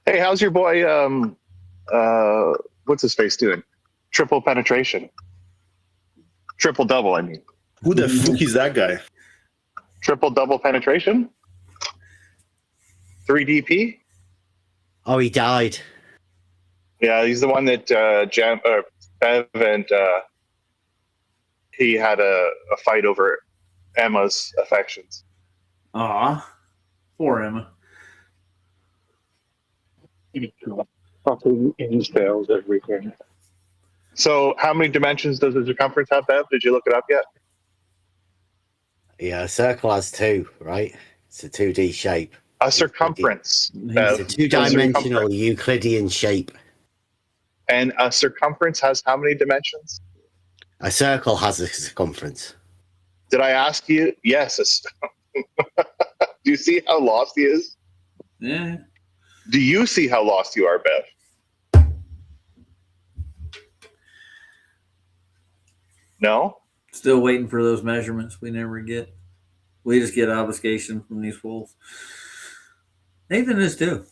Hey, how's your boy? What's his face doing? Triple penetration. Triple double, I mean. Who the fuck is that guy? Triple double penetration? 3DP? Oh, he died. Yeah, he's the one that Bev and he had a fight over Emma's affections. Aw. Poor Emma. Fucking incels everywhere. So, how many dimensions does the circumference have, Bev? Did you look it up yet? Yeah, a circle has 2, right? It's a 2D shape. A circumference. Bev. It's a 2-dimensional circumference. Euclidean shape. And a circumference has how many dimensions? A circle has a circumference. Did I ask you? Yes. Do you see how lost he is? Yeah. Do you see how lost you are, Bev? No? Still waiting for those measurements we never get. We just get obfuscation from these fools. Nathan is too.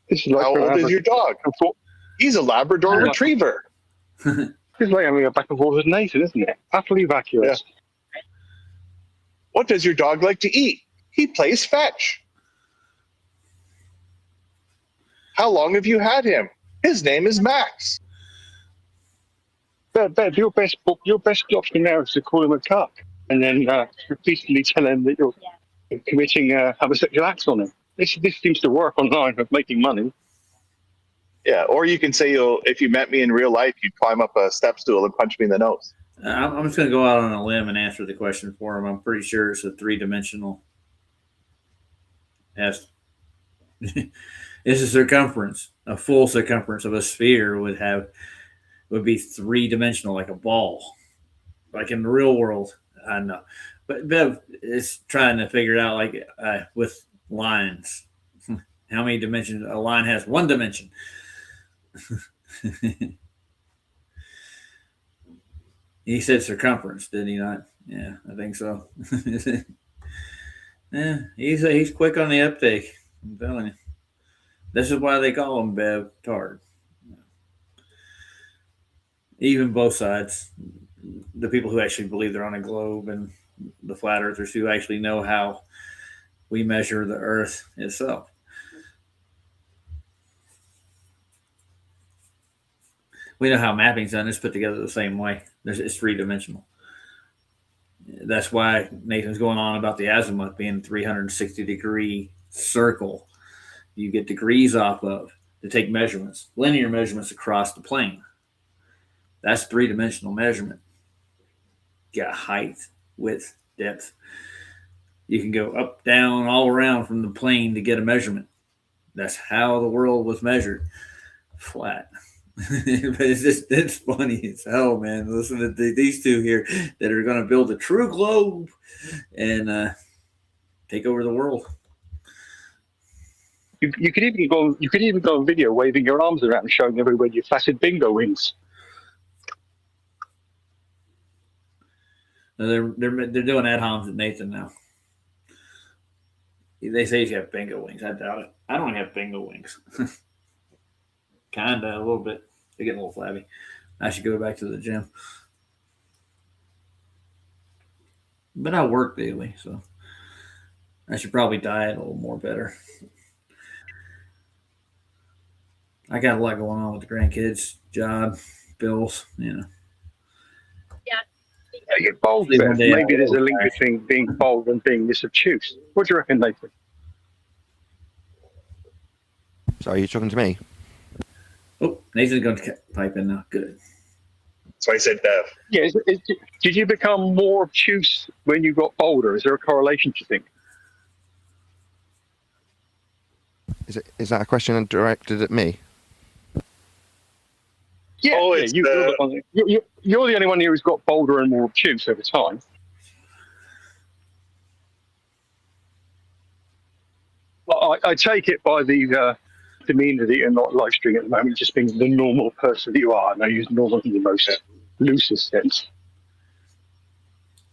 This is like How old is your dog? He's a Labrador Yeah. Retriever. It's like having a back and forth with Nathan, isn't it? Utterly vacuous. What does your dog like to eat? He plays fetch. How long have you had him? His name is Max. Bev, your best option now is to call him a cuck and then repeatedly tell him that you're committing homosexual acts on him. This seems to work online for making money. Yeah, or you can say if you met me in real life, you'd climb up a step stool and punch me in the nose. I'm just going to go out on a limb and answer the question for him. I'm pretty sure it's a 3-dimensional. Yes. It's a circumference. A full circumference of a sphere would be 3-dimensional, like a ball, like in the real world. I know, but Bev is trying to figure it out, like with lines. How many dimensions? A line has 1 dimension. He said circumference, did he not? Yeah, I think so. Yeah, he's quick on the uptake. I'm telling you. This is why they call him Bev Tard. Even both sides. the people who actually believe they're on a globe and the flat earthers who actually know how we measure the earth itself. We know how mapping's done. It's put together the same way. It's 3-dimensional. That's why Nathan's going on about the azimuth being 360-degree circle. You get degrees off of to take measurements, linear measurements across the plane. That's 3-dimensional measurement. You got height, width, depth. You can go up, down, all around from the plane to get a measurement. That's how the world was measured. Flat. But it's funny as hell, man. Listen to these two here that are going to build a true globe and take over the world. You could even go on video waving your arms around and showing everybody your flaccid bingo wings. They're doing ad homs at Nathan now. They say you have bingo wings. I doubt it. I don't have bingo wings. Kinda, a little bit. They're getting a little flabby. I should go back to the gym. But I work daily, so I should probably diet a little more better. I got a lot going on with the grandkids, job, bills, you know. You're bold, Beth. Maybe there's a link between being bold and being this obtuse. What do you reckon, Nathan? So are you talking to me? Oh, Nathan's going to pipe in now. Good. So I said Bev. Yeah, did you become more obtuse when you got bolder? Is there a correlation, do you think? Is that a question directed at me? Yeah, you're the only one here who's got bolder and more obtuse over time. Well, I take it by the demeanour that you're not live streaming at the moment, just being the normal person that you are. And I use normal in the most loosest sense.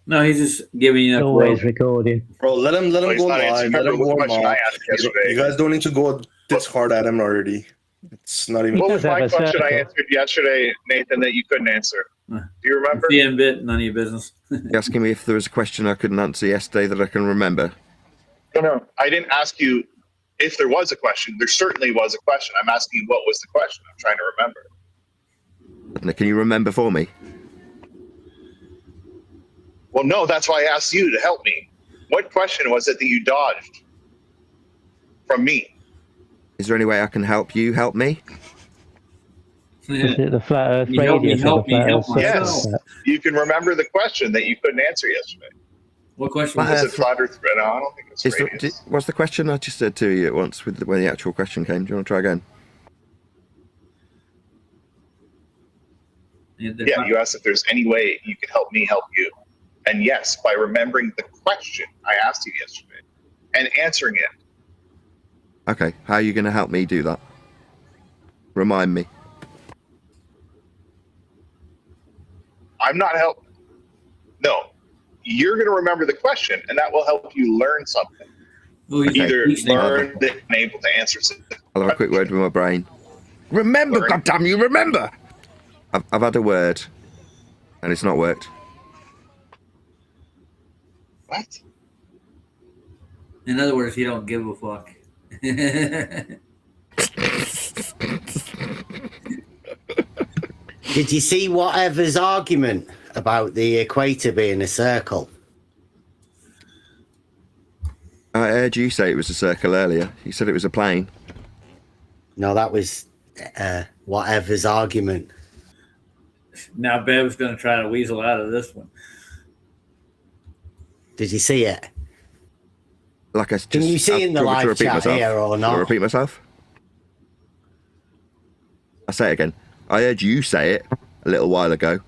No, he's just giving you always recording. Bro, let him go he's not live. answering Let him the warm question I up. asked yesterday. You guys don't need to go this hard at him already. It's not even. What was my have a question I circle. answered yesterday, Nathan, that you couldn't answer? Do you remember? bit, none of your business. You're asking me if there was a question I couldn't answer yesterday that I can remember. No. I didn't ask you if there was a question. There certainly was a question. I'm asking you what was the question. I'm trying to remember. Can you remember for me? Well, no, that's why I asked you to help me. What question was it that you dodged from me? Is there any way I can help you help me? Is it the flat Earth You help me, radius or help the me, flat help Earth myself. circle? Yes. You can remember the question that you couldn't answer yesterday. What question Was was it flat Earth? No, I don't think it's radius. What's the question I just said to you at once when the actual question came? Do you want to try again? Yeah, you asked if there's any way you could help me help you. And yes, by remembering the question I asked you yesterday and answering it. Okay, how are you going to help me do that? Remind me. I'm not helping. No, you're going to remember the question, and that will help you learn something. Either learn that I'm able to answer something. I'll have a quick word with my brain. Remember, goddamn you, remember! I've had a word, and it's not worked. What? In other words, you don't give a fuck. Did you see whatever's argument about the equator being a circle? I heard you say it was a circle earlier. You said it was a plane. No, that was whatever's argument. Now Bev's going to try to weasel out of this one. Did you see it? Like I Can you see in the live chat here or Can I not? repeat myself? I'll say it again. I heard you say it a little while ago.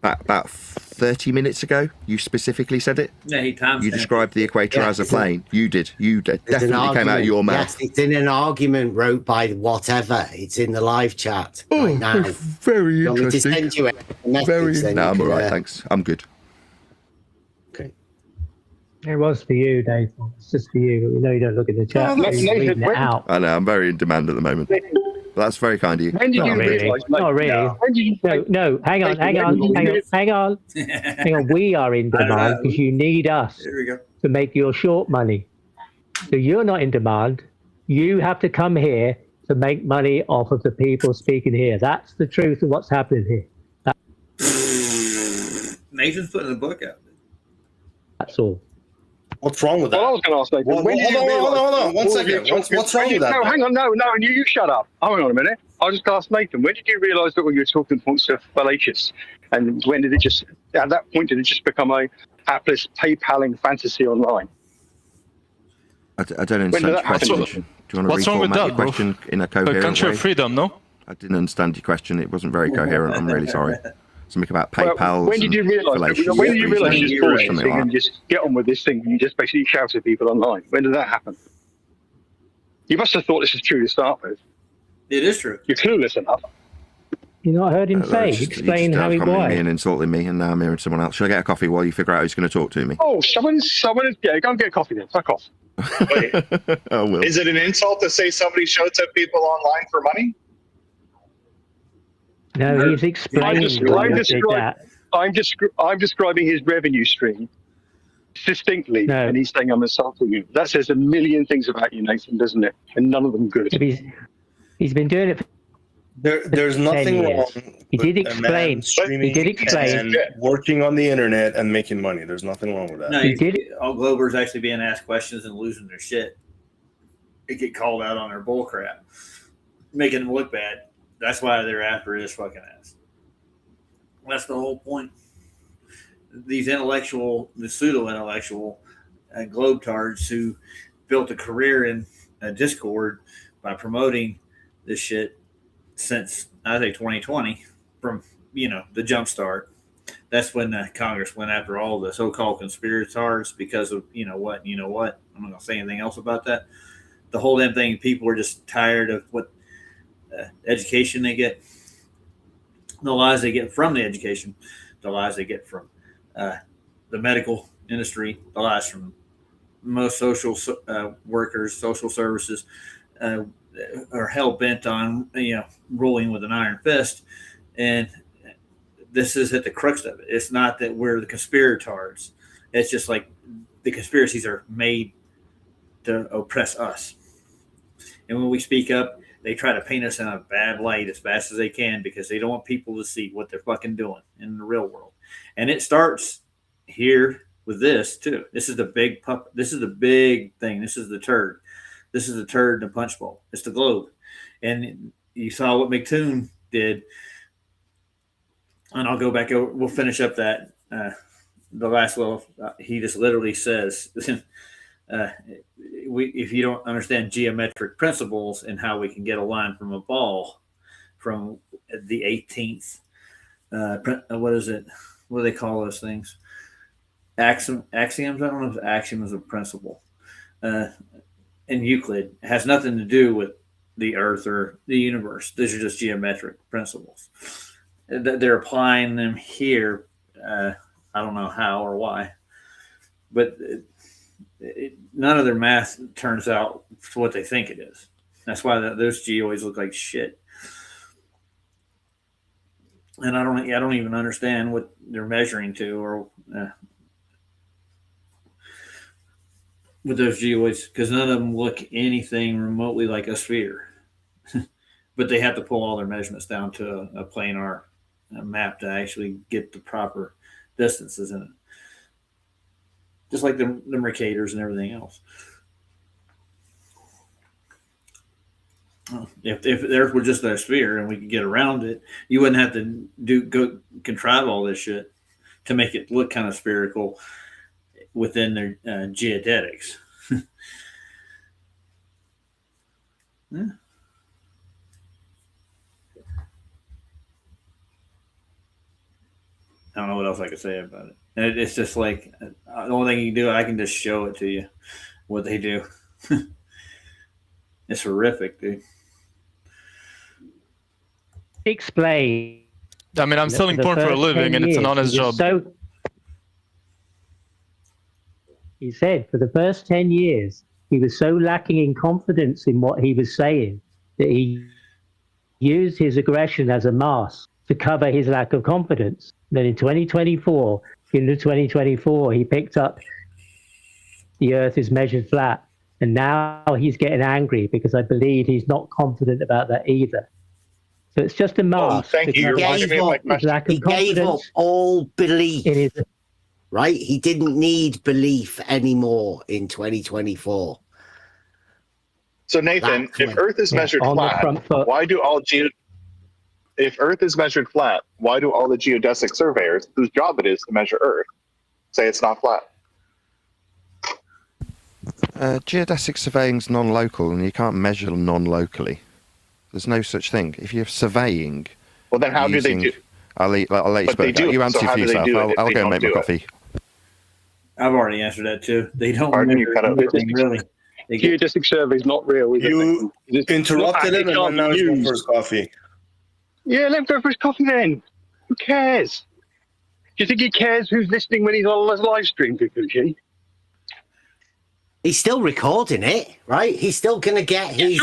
About 30 minutes ago, you specifically said it. Yeah, he times You described the equator as a plane. You did. There's an Definitely came out of your mouth. Yes, it's in an argument wrote by whatever. It's in the live chat right now. Very You want me to interesting. send you a message? then No, you I'm can, all right, thanks. I'm good. Okay. It was for you, Dave. It's just for you. But we know you don't look at the chat. No, so you're Nathan, reading it out. I know, I'm very in demand at the moment. Well, that's very kind of you. When did Not you really. realise? Not really. When did you? No, hang on. Hang on. We are in demand because you need us There we go. to make your short money. So you're not in demand. You have to come here to make money off of the people speaking here. That's the truth of what's happening here. Nathan's putting the book out. That's all. What's wrong with that? Well, I was going to ask Nathan. Well, when did you hold on. realise- 1 second. What's wrong with that? No, hang on. No, you shut up. Hang on a minute. I just asked Nathan. When did you realise that what you were talking points are fallacious? And when did it just? At that point, did it just become a hapless PayPaling fantasy online? I don't understand When did your that happen? question. Do you want to What's wrong with reformat that, your bro? question in a A coherent country way? of freedom, no? I didn't understand your question. It wasn't very coherent. I'm really sorry. Something about PayPal. Well, when did you realise? When did you realise you just bought this thing and just get on with this thing? And you just basically shout at people online. When did that happen? You must have thought this was true to start with. It is true. You're clueless enough. You not heard him say? Explain how he why. Me why. and insulting me, and now I'm hearing someone else. Should I get a coffee while you figure out who's going to talk to me? Oh, someone is. Yeah, go and get a coffee then. Fuck off. Wait, I will. is it an insult to say somebody shouts at people online for money? No, he's explaining why he did that. I'm describing his revenue stream distinctly, and he's saying I'm insulting you. That says a million things about you, Nathan, doesn't it? And none of them good. He's been doing it. There's nothing wrong. He did with a man explain. streaming He did explain. and working on the internet and making money. There's nothing wrong with that. No, all Globers actually being asked questions and losing their shit. They get called out on their bull crap, making them look bad. That's why they're after his fucking ass. That's the whole point. These the pseudo-intellectual globetards who built a career in Discord by promoting this shit since, I think, 2020 from, the jump start. That's when Congress went after all the so-called conspirators because of, I'm not going to say anything else about that. The whole damn thing, people are just tired of what education they get, the lies they get from the education, the lies they get from the medical industry, the lies from most social workers, social services are hell bent on ruling with an iron fist, and this is at the crux of it. It's not that we're the conspirators. It's just like the conspiracies are made to oppress us, and when we speak up, they try to paint us in a bad light as fast as they can because they don't want people to see what they're fucking doing in the real world. And it starts here with this too. This is the big pup. This is the big thing. This is the turd. This is the turd in the punch bowl. It's the globe. And you saw what McToon did. And I'll go back over. We'll finish up that the last little. He just literally says. If you don't understand geometric principles and how we can get a line from a ball from the 18th, what is it? What do they call those things? Axioms? I don't know if axiom is a principle. In Euclid, it has nothing to do with the earth or the universe. These are just geometric principles. They're applying them here. I don't know how or why, but none of their math turns out to what they think it is. That's why those geoids look like shit. And I don't even understand what they're measuring to, or with those geoids, because none of them look anything remotely like a sphere. But they have to pull all their measurements down to a planar map to actually get the proper distances in it. Just like the Mercators and everything else. If the Earth were just a sphere and we could get around it, you wouldn't have to contrive all this shit to make it look kind of spherical within their geodetics. Yeah. I don't know what else I could say about it. And it's just like the only thing you can do, I can just show it to you what they do. It's horrific, dude. Explain. I mean, I'm selling porn for a living, and it's an honest job. He said for the first 10 years, he was so lacking in confidence in what he was saying that he used his aggression as a mask to cover his lack of confidence. Then in 2024, into 2024, he picked up the Earth is measured flat, and now he's getting angry because I believe he's not confident about that either. So it's just a mask. thank you. You're reminding me of my question. He gave up all belief. Right? He didn't need belief anymore in 2024. So Nathan, if Earth is measured flat, why do all if Earth is measured flat, why do all the geodesic surveyors, whose job it is to measure Earth, say it's not flat? Geodesic surveying's non-local, and you can't measure non-locally. There's no such thing. If you're surveying, well, then how do they do? I'll let you speak. You answer for yourself. I'll go and make my coffee. I've already answered that too. They don't measure anything, really. Geodesic survey is not real. You interrupted him, and now he's going for his coffee. Yeah, let him go for his coffee then. Who cares? Do you think he cares who's listening when he's on his live stream, Kikuchi? He's still recording it, right? He's still going to get his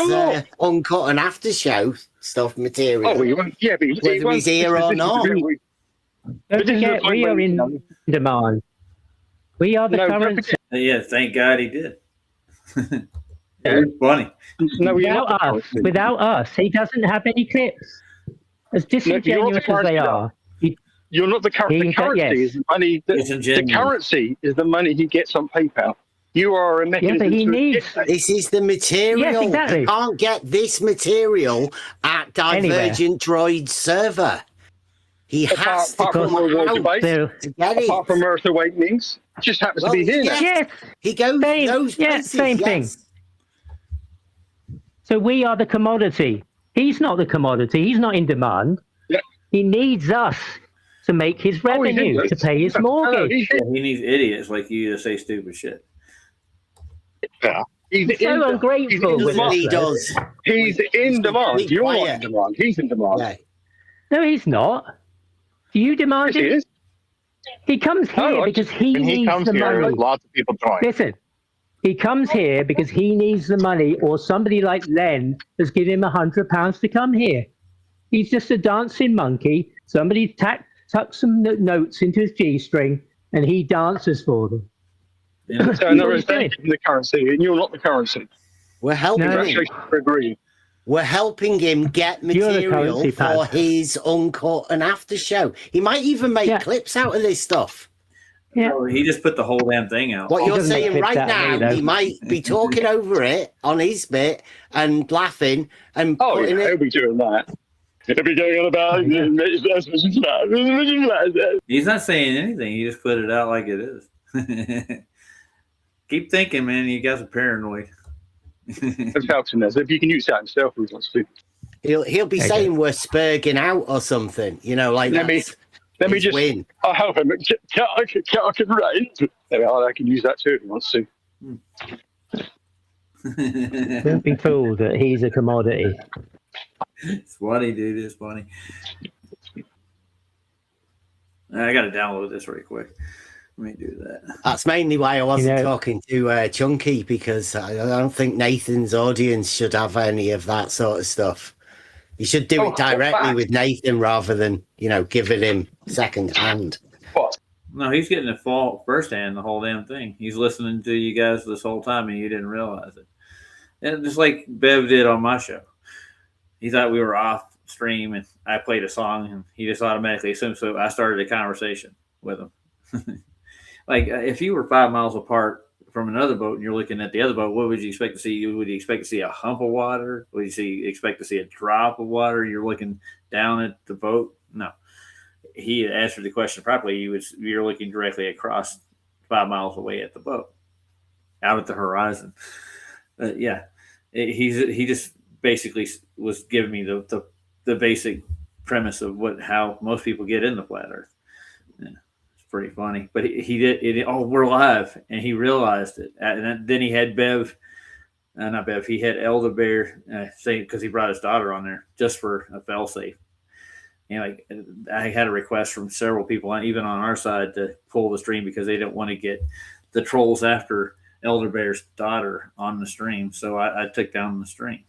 uncut and after show stuff material. Oh, well, yeah, but whether he's here or not. We are in demand. We are the current. Yeah, thank God he did. Funny. No, without us, he doesn't have any clips. As disingenuous as they are. You're not the currency. The currency is the money. The currency is the money he gets on PayPal. You are a mechanism. Yeah, but he needs. This is the material. Yes, exactly. You can't get this material at Divergent Droid's server. He has to come out to get it. Apart from Earth Awakenings, it just happens to be here. Yes. He goes those places. Same thing. So we are the commodity. He's not the commodity. He's not in demand. Yeah. He needs us to make his revenue, to pay his mortgage. He needs idiots like you to say stupid shit. Yeah. He's so ungrateful. He does. He's in demand. You're not in demand. He's in demand. Yeah. No, he's not. Do you demand yes, it? He is. He comes here because he needs the money. Lots of people join. Listen, he comes here because he needs the money, or somebody like Len has given him £100 to come here. He's just a dancing monkey. Somebody tucks some notes into his G-string, and he dances for them. So no, the currency, and you're not the currency. We're helping him. We're helping him get material for his uncut and after show. He might even make clips out of this stuff. Yeah. No, he just put the whole damn thing out. What you're saying right now, he might be talking over it on his bit and laughing and putting he'll be doing that. He'll be going on about He's not saying anything. He just put it out like it is. Keep thinking, man. You guys are paranoid. That's helping us. If you can use that himself, he wants to. He'll be saying we're spurging out or something. You know, like let me just win. I'll help him. I can use that too if he wants to. Don't be fooled that he's a commodity. It's funny, dude. It's funny. I got to download this really quick. Let me do that. That's mainly why I wasn't talking to Chunky, because I don't think Nathan's audience should have any of that sort of stuff. You should do it directly with Nathan rather than, giving him second hand. What? No, he's getting it first hand, the whole damn thing. He's listening to you guys this whole time and you didn't realize it. And just like Bev did on my show. He thought we were off stream and I played a song and he just automatically assumed. So I started a conversation with him. Like if you were 5 miles apart from another boat and you're looking at the other boat, what would you expect to see? Would you expect to see a hump of water? Would you expect to see a drop of water? You're looking down at the boat? No. He answered the question properly. You're looking directly across 5 miles away at the boat, out at the horizon. He just basically was giving me the basic premise of how most people get in the flat Earth. Yeah. Pretty funny, but he did it. Oh, we're live, and he realized it. And then he had not Bev. He had Elder Bear saying, because he brought his daughter on there just for a fail-safe. Like I had a request from several people, even on our side, to pull the stream because they didn't want to get the trolls after Elder Bear's daughter on the stream. So I took down the stream.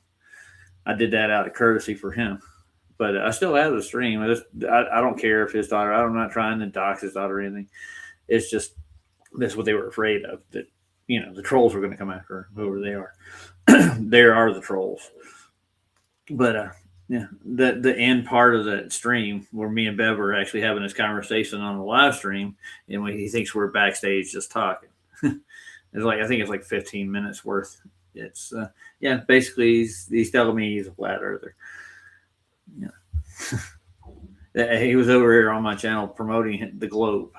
I did that out of courtesy for him. but I still have the stream. I don't care if his daughter. I'm not trying to dox his daughter or anything. It's just that's what they were afraid of. That the trolls were going to come after whoever they are. There are the trolls. But the end part of that stream where me and Bev were actually having this conversation on the live stream, and he thinks we're backstage just talking. I think it's like 15 minutes worth. It's basically he's telling me he's a flat earther. He was over here on my channel promoting the globe.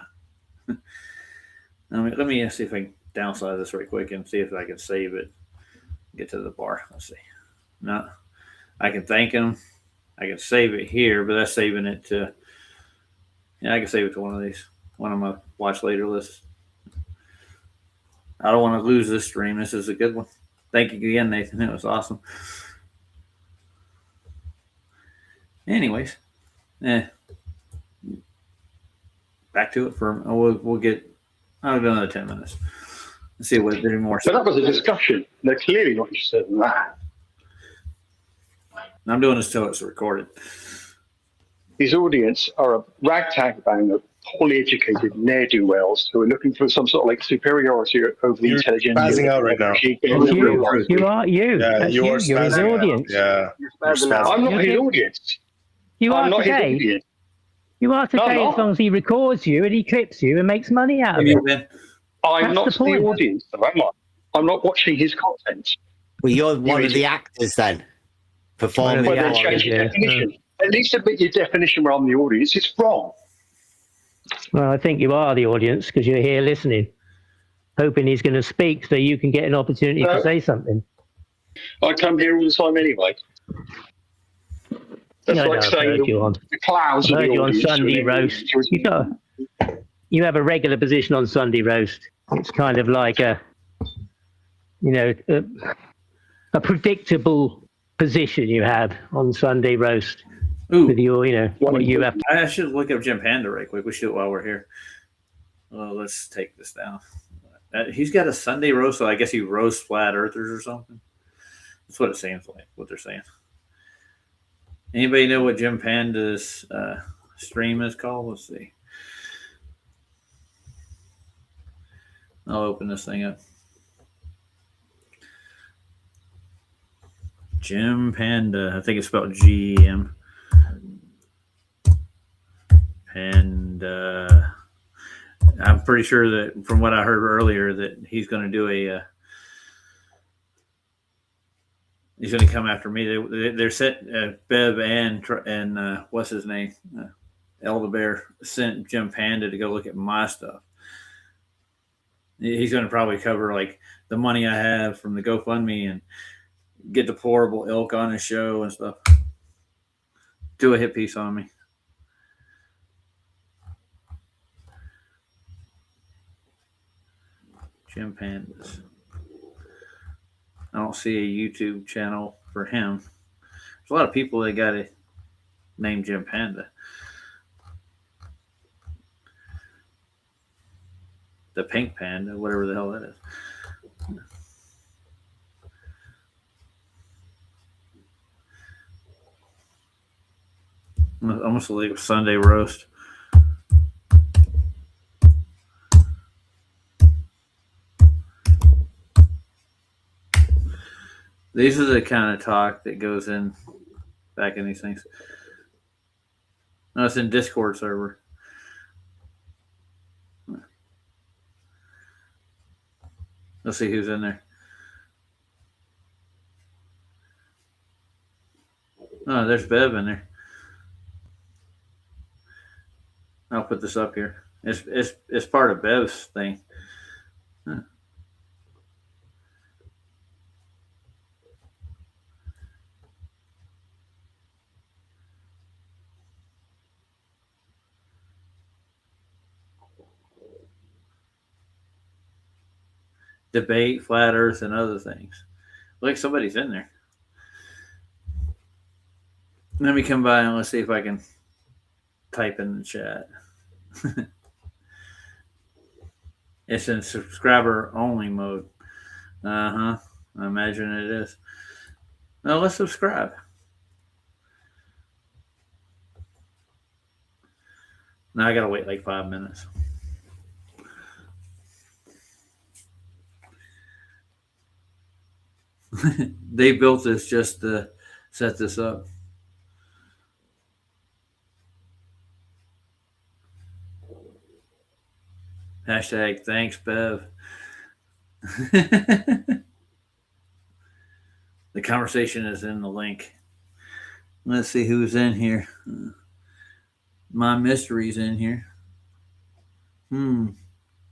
Let me see if I can downsize this right quick and see if I can save it. Get to the bar. Let's see. No, I can thank him. I can save it here, but that's saving it to. I can save it to one of my watch later lists. I don't want to lose this stream. This is a good one. Thank you again, Nathan. It was awesome. Anyways, back to it for we'll get. I'll do another 10 minutes. Let's see what there's more. So that was a discussion. They're clearly not interested in that. I'm doing this till it's recorded. His audience are a ragtag band of poorly educated ne'er-do-wells who are looking for some sort of like superiority over the intelligent. You're spazzing out right now. You are you. Yeah, That's you're his audience. Yeah, I'm not his audience. You are not today. his audience. You are today as long as he records you and he clips you and makes money out of it. I'm not the the point. audience, though, am I? I'm not watching his content. Well, you're one of the actors then. Performing. Well, then change your definition. At least admit your definition where I'm the audience. It's wrong. Well, I think you are the audience because you're here listening, hoping he's going to speak so you can get an opportunity to say something. I come here all the time anyway. That's like saying the clouds I are heard the you on audience. Sunday Roast. You have a regular position on Sunday Roast. It's kind of like a predictable position you have on Sunday Roast. Ooh. With your, what you have. I should look up Jim Panda right quick. We should do it while we're here. Well, let's take this down. He's got a Sunday roast, so I guess he roasts flat earthers or something. That's what it seems like, what they're saying. Anybody know what Jim Panda's stream is called? Let's see. I'll open this thing up. Jim Panda. I think it's spelled G-E-M. And I'm pretty sure that from what I heard earlier that he's going to do he's going to come after me. They're set Bev and what's his name? Elder Bear sent Jim Panda to go look at my stuff. He's going to probably cover like the money I have from the GoFundMe and get Deplorable Ilk on his show and stuff. Do a hit piece on me. Jim Pandas. I don't see a YouTube channel for him. There's a lot of people that got a name Jim Panda. The Pink Panda, whatever the hell that is. Almost like Sunday Roast. These are the kind of talk that goes in back in these things. No, it's in Discord server. Let's see who's in there. Oh, there's Bev in there. I'll put this up here. It's part of Bev's thing. Huh. Debate, flat earth, and other things. Like somebody's in there. Let me come by and let's see if I can type in the chat. It's in subscriber only mode. I imagine it is. Now let's subscribe. Now I gotta wait like 5 minutes. They built this just to set this up. Hashtag thanks, Bev. The conversation is in the link. Let's see who's in here. My mystery's in here.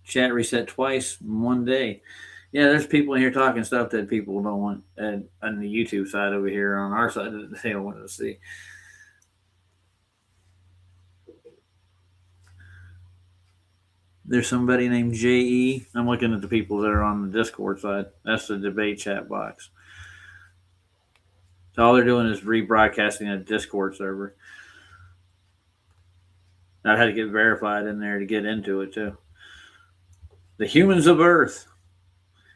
Chat reset twice in one day. Yeah, there's people in here talking stuff that people don't want on the YouTube side over here. On our side, they don't want to see. There's somebody named J.E. I'm looking at the people that are on the Discord side. That's the debate chat box. So all they're doing is rebroadcasting a Discord server. I had to get verified in there to get into it too. The Humans of Earth.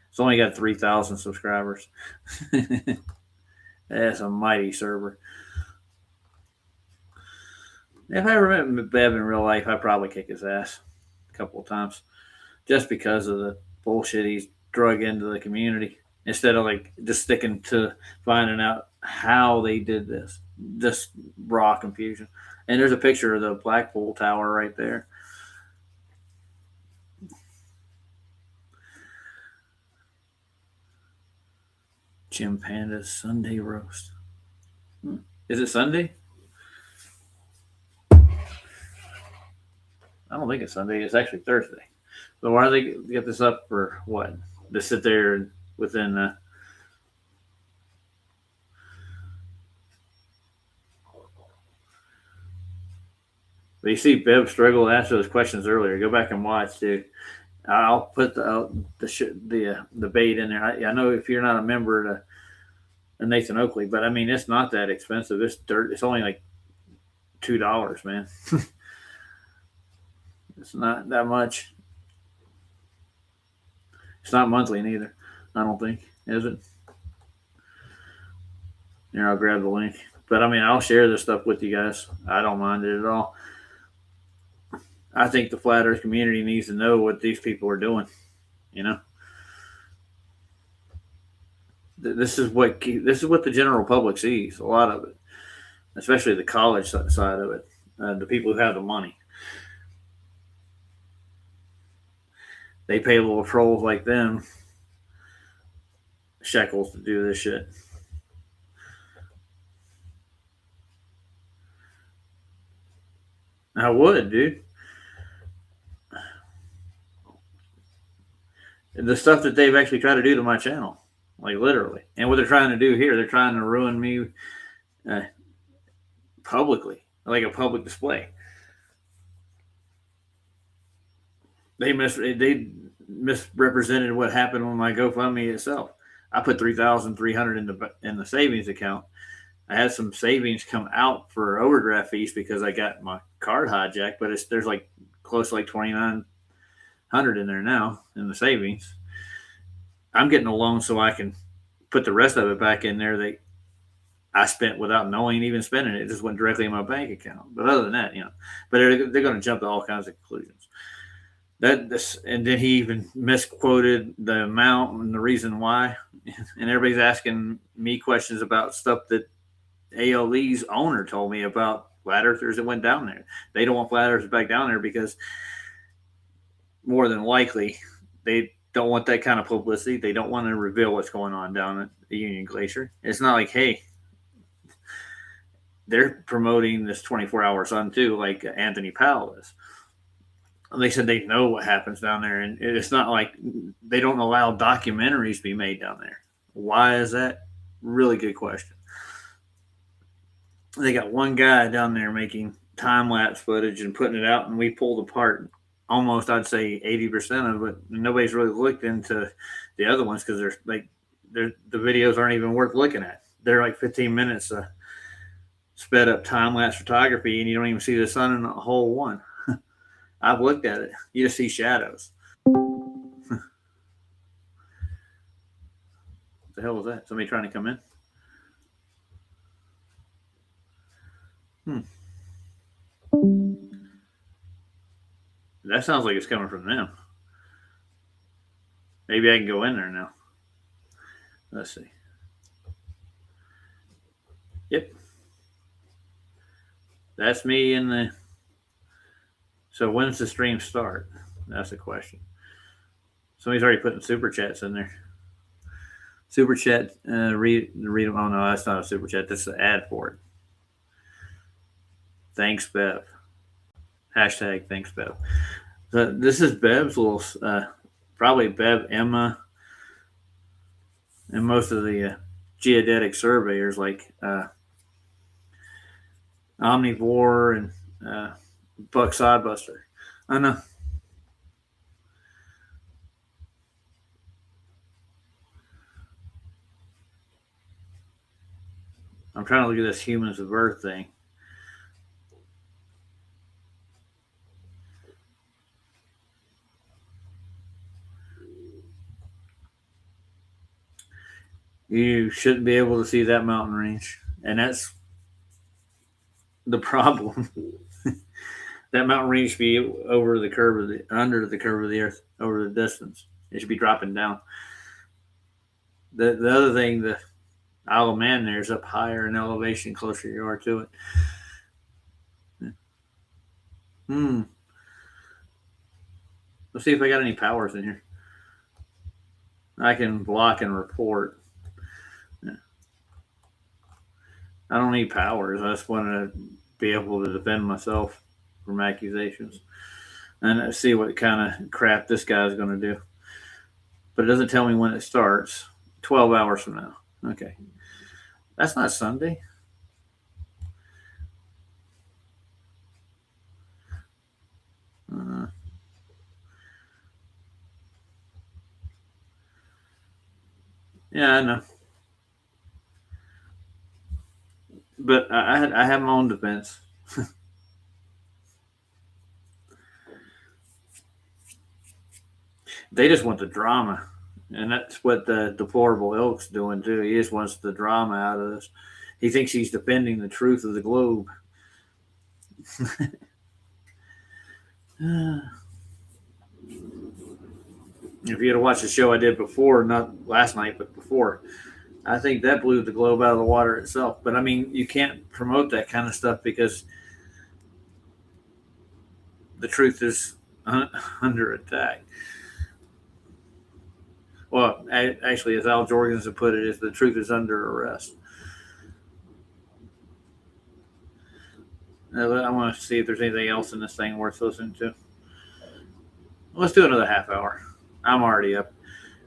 It's only got 3,000 subscribers. That's a mighty server. If I ever met Bev in real life, I'd probably kick his ass a couple of times just because of the bullshit he's drug into the community instead of like just sticking to finding out how they did this. Just raw confusion. And there's a picture of the Blackpool Tower right there. Jim Panda's Sunday roast. Is it Sunday? I don't think it's Sunday. It's actually Thursday. So why do they get this up for what? To sit there within But you see Bev struggle to answer those questions earlier. Go back and watch, dude. I'll put the bait in there. I know if you're not a member to Nathan Oakley, but I mean it's not that expensive. It's dirt. It's only like $2, man. It's not that much. It's not monthly neither. I don't think, is it? Here, I'll grab the link. But I mean, I'll share this stuff with you guys. I don't mind it at all. I think the flat Earth community needs to know what these people are doing. You know, this is what the general public sees. A lot of it, especially the college side of it, the people who have the money. They pay little trolls like them shekels to do this shit. I would, dude. The stuff that they've actually tried to do to my channel, like literally, and what they're trying to do here, they're trying to ruin me publicly, like a public display. They misrepresented what happened on my GoFundMe itself. I put $3,300 in the savings account. I had some savings come out for overdraft fees because I got my card hijacked, but there's like close to like $2,900 in there now in the savings. I'm getting a loan so I can put the rest of it back in there that I spent without knowing even spending it. It just went directly in my bank account. But other than that, but they're going to jump to all kinds of conclusions. And then he even misquoted the amount and the reason why. And everybody's asking me questions about stuff that ALE's owner told me about flat earthers that went down there. They don't want flat earthers back down there because more than likely they don't want that kind of publicity. They don't want to reveal what's going on down at the Union Glacier. It's not like, hey, they're promoting this 24-hour sun too, like Anthony Powell is. They said they know what happens down there, and it's not like they don't allow documentaries to be made down there. Why is that? Really good question. They got one guy down there making time-lapse footage and putting it out, and we pulled apart almost, I'd say, 80% of it. Nobody's really looked into the other ones because the videos aren't even worth looking at. They're like 15 minutes of sped-up time-lapse photography, and you don't even see the sun in the whole one. I've looked at it. You just see shadows. What the hell was that? Somebody trying to come in? That sounds like it's coming from them. Maybe I can go in there now. Let's see. Yep. That's me in the. So when's the stream start? That's the question. Somebody's already putting super chats in there. Super chat, read them. Oh no, that's not a super chat. That's the ad for it. Thanks, Bev. Hashtag thanks, Bev. So this is Bev's little, probably Bev, Emma, and most of the geodetic surveyors like Omnivore and Buck Sodbuster. I know. I'm trying to look at this Humans of Earth thing. You shouldn't be able to see that mountain range. And that's the problem. That mountain range should be over the curve of the, under the curve of the earth, over the distance. It should be dropping down. The other thing, the Isle of Man there is up higher in elevation, closer you are to it. Let's see if I got any powers in here. I can block and report. I don't need powers. I just want to be able to defend myself from accusations and see what kind of crap this guy's going to do. But it doesn't tell me when it starts. 12 hours from now. Okay. That's not Sunday. Yeah, I know. But I have my own defense. They just want the drama. And that's what the deplorable ilk's doing too. He just wants the drama out of this. He thinks he's defending the truth of the globe. If you had watched the show I did before, not last night, but before, I think that blew the globe out of the water itself. But I mean, you can't promote that kind of stuff because the truth is under attack. Well, actually, as Al Jorgens have put it, is the truth is under arrest. I want to see if there's anything else in this thing worth listening to. Let's do another half hour. I'm already up.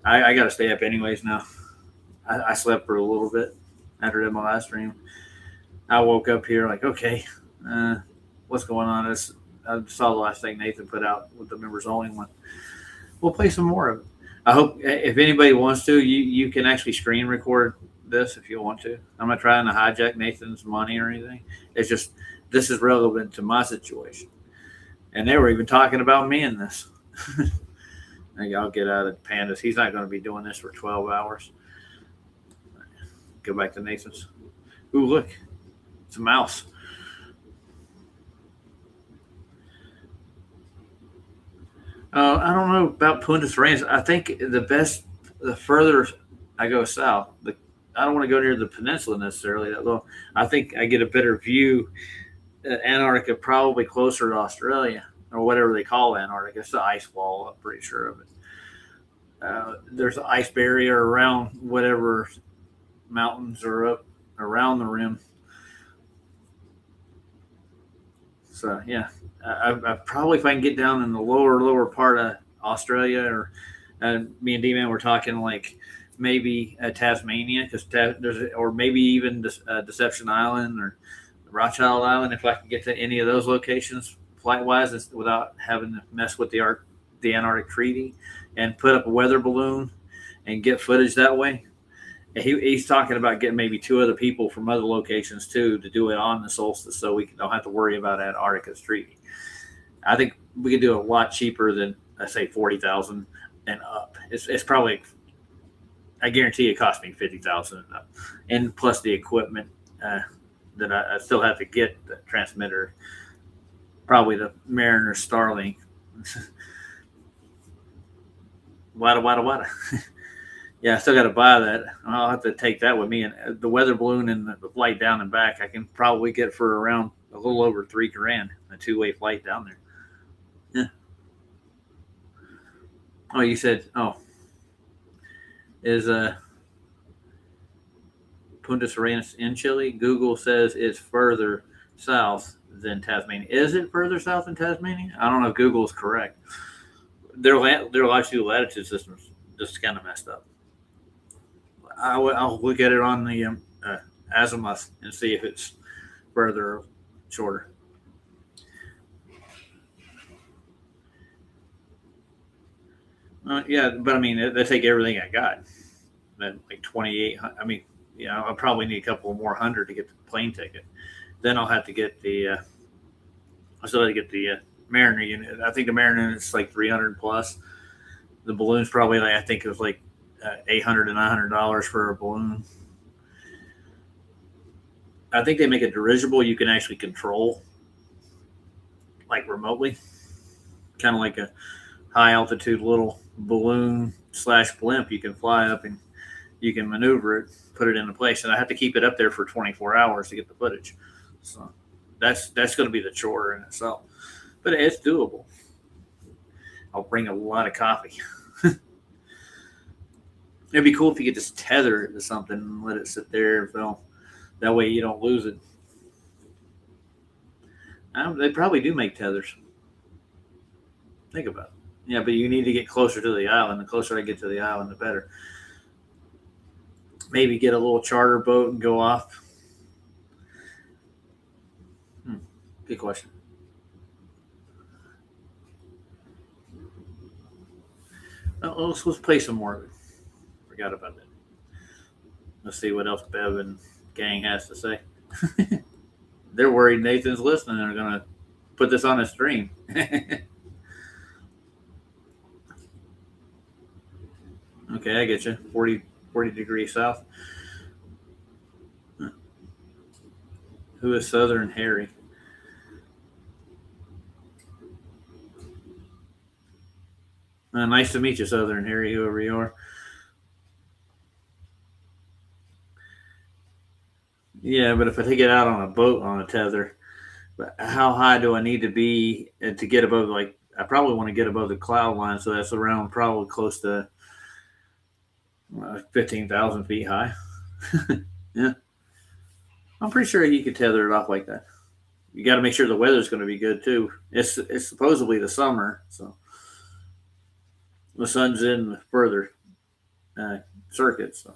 I got to stay up anyways now. I slept for a little bit after my last stream. I woke up here like, okay, what's going on? I saw the last thing Nathan put out with the members only one. We'll play some more of it. I hope if anybody wants to, you can actually screen record this if you want to. I'm not trying to hijack Nathan's money or anything. It's just this is relevant to my situation. And they were even talking about me in this. I think I'll get out of Pandas. He's not going to be doing this for 12 hours. Go back to Nathan's. Ooh, look. It's a mouse. I don't know about Punta Serenas. I think the further I go south, I don't want to go near the peninsula necessarily that low. I think I get a better view at Antarctica, probably closer to Australia or whatever they call Antarctica. It's the ice wall, I'm pretty sure of it. There's an ice barrier around whatever mountains are up around the rim. So, yeah. I probably, if I can get down in the lower part of Australia, or me and D-Man were talking like maybe Tasmania, because or maybe even Deception Island or Rothschild Island, if I can get to any of those locations flight-wise without having to mess with the Antarctic Treaty, and put up a weather balloon and get footage that way. He's talking about getting maybe 2 other people from other locations too to do it on the solstice, so we don't have to worry about Antarctica's treaty. I think we could do it a lot cheaper than, I say, $40,000 and up. It's probably, I guarantee it cost me $50,000 and up, and plus the equipment that I still have to get, the transmitter, probably the Mariner Starlink Wada. Yeah, I still got to buy that. I'll have to take that with me. And the weather balloon and the flight down and back, I can probably get for around a little over $3,000, a 2-way flight down there. Yeah. Oh, you said, is Punta Arenas in Chile? Google says it's further south than Tasmania. Is it further south than Tasmania? I don't know if Google is correct. Their latitude systems just kind of messed up. I'll look at it on the azimuth and see if it's further or shorter. Yeah, but I mean, they take everything I got. Then like 28. I mean, I'll probably need a couple more hundred to get the plane ticket. Then I'll have to get the. I still have to get the Mariner unit. I think the Mariner is like 300 plus. The balloon's probably I think it was like $800 to $900 for a balloon. I think they make a dirigible you can actually control, like remotely, kind of like a high altitude little balloon / blimp. You can fly up and you can maneuver it, put it into place, and I have to keep it up there for 24 hours to get the footage. So that's going to be the chore in itself, but it's doable. I'll bring a lot of coffee. It'd be cool if you could just tether it to something and let it sit there. That way you don't lose it. They probably do make tethers. Think about it. Yeah, but you need to get closer to the island. The closer I get to the island, the better. Maybe get a little charter boat and go off. Good question. Let's play some more of it. Forgot about that. Let's see what else Bev and gang has to say. They're worried Nathan's listening and are going to put this on a stream. Okay, I get you. 40 degrees south. Who is Southern Harry? Nice to meet you, Southern Harry, whoever you are. Yeah, but if I take it out on a boat on a tether, but how high do I need to be to get above, like, I probably want to get above the cloud line, so that's around probably close to 15,000 feet high. Yeah. I'm pretty sure you could tether it off like that. You got to make sure the weather's going to be good, too. It's supposedly the summer, so the sun's in further circuit, so.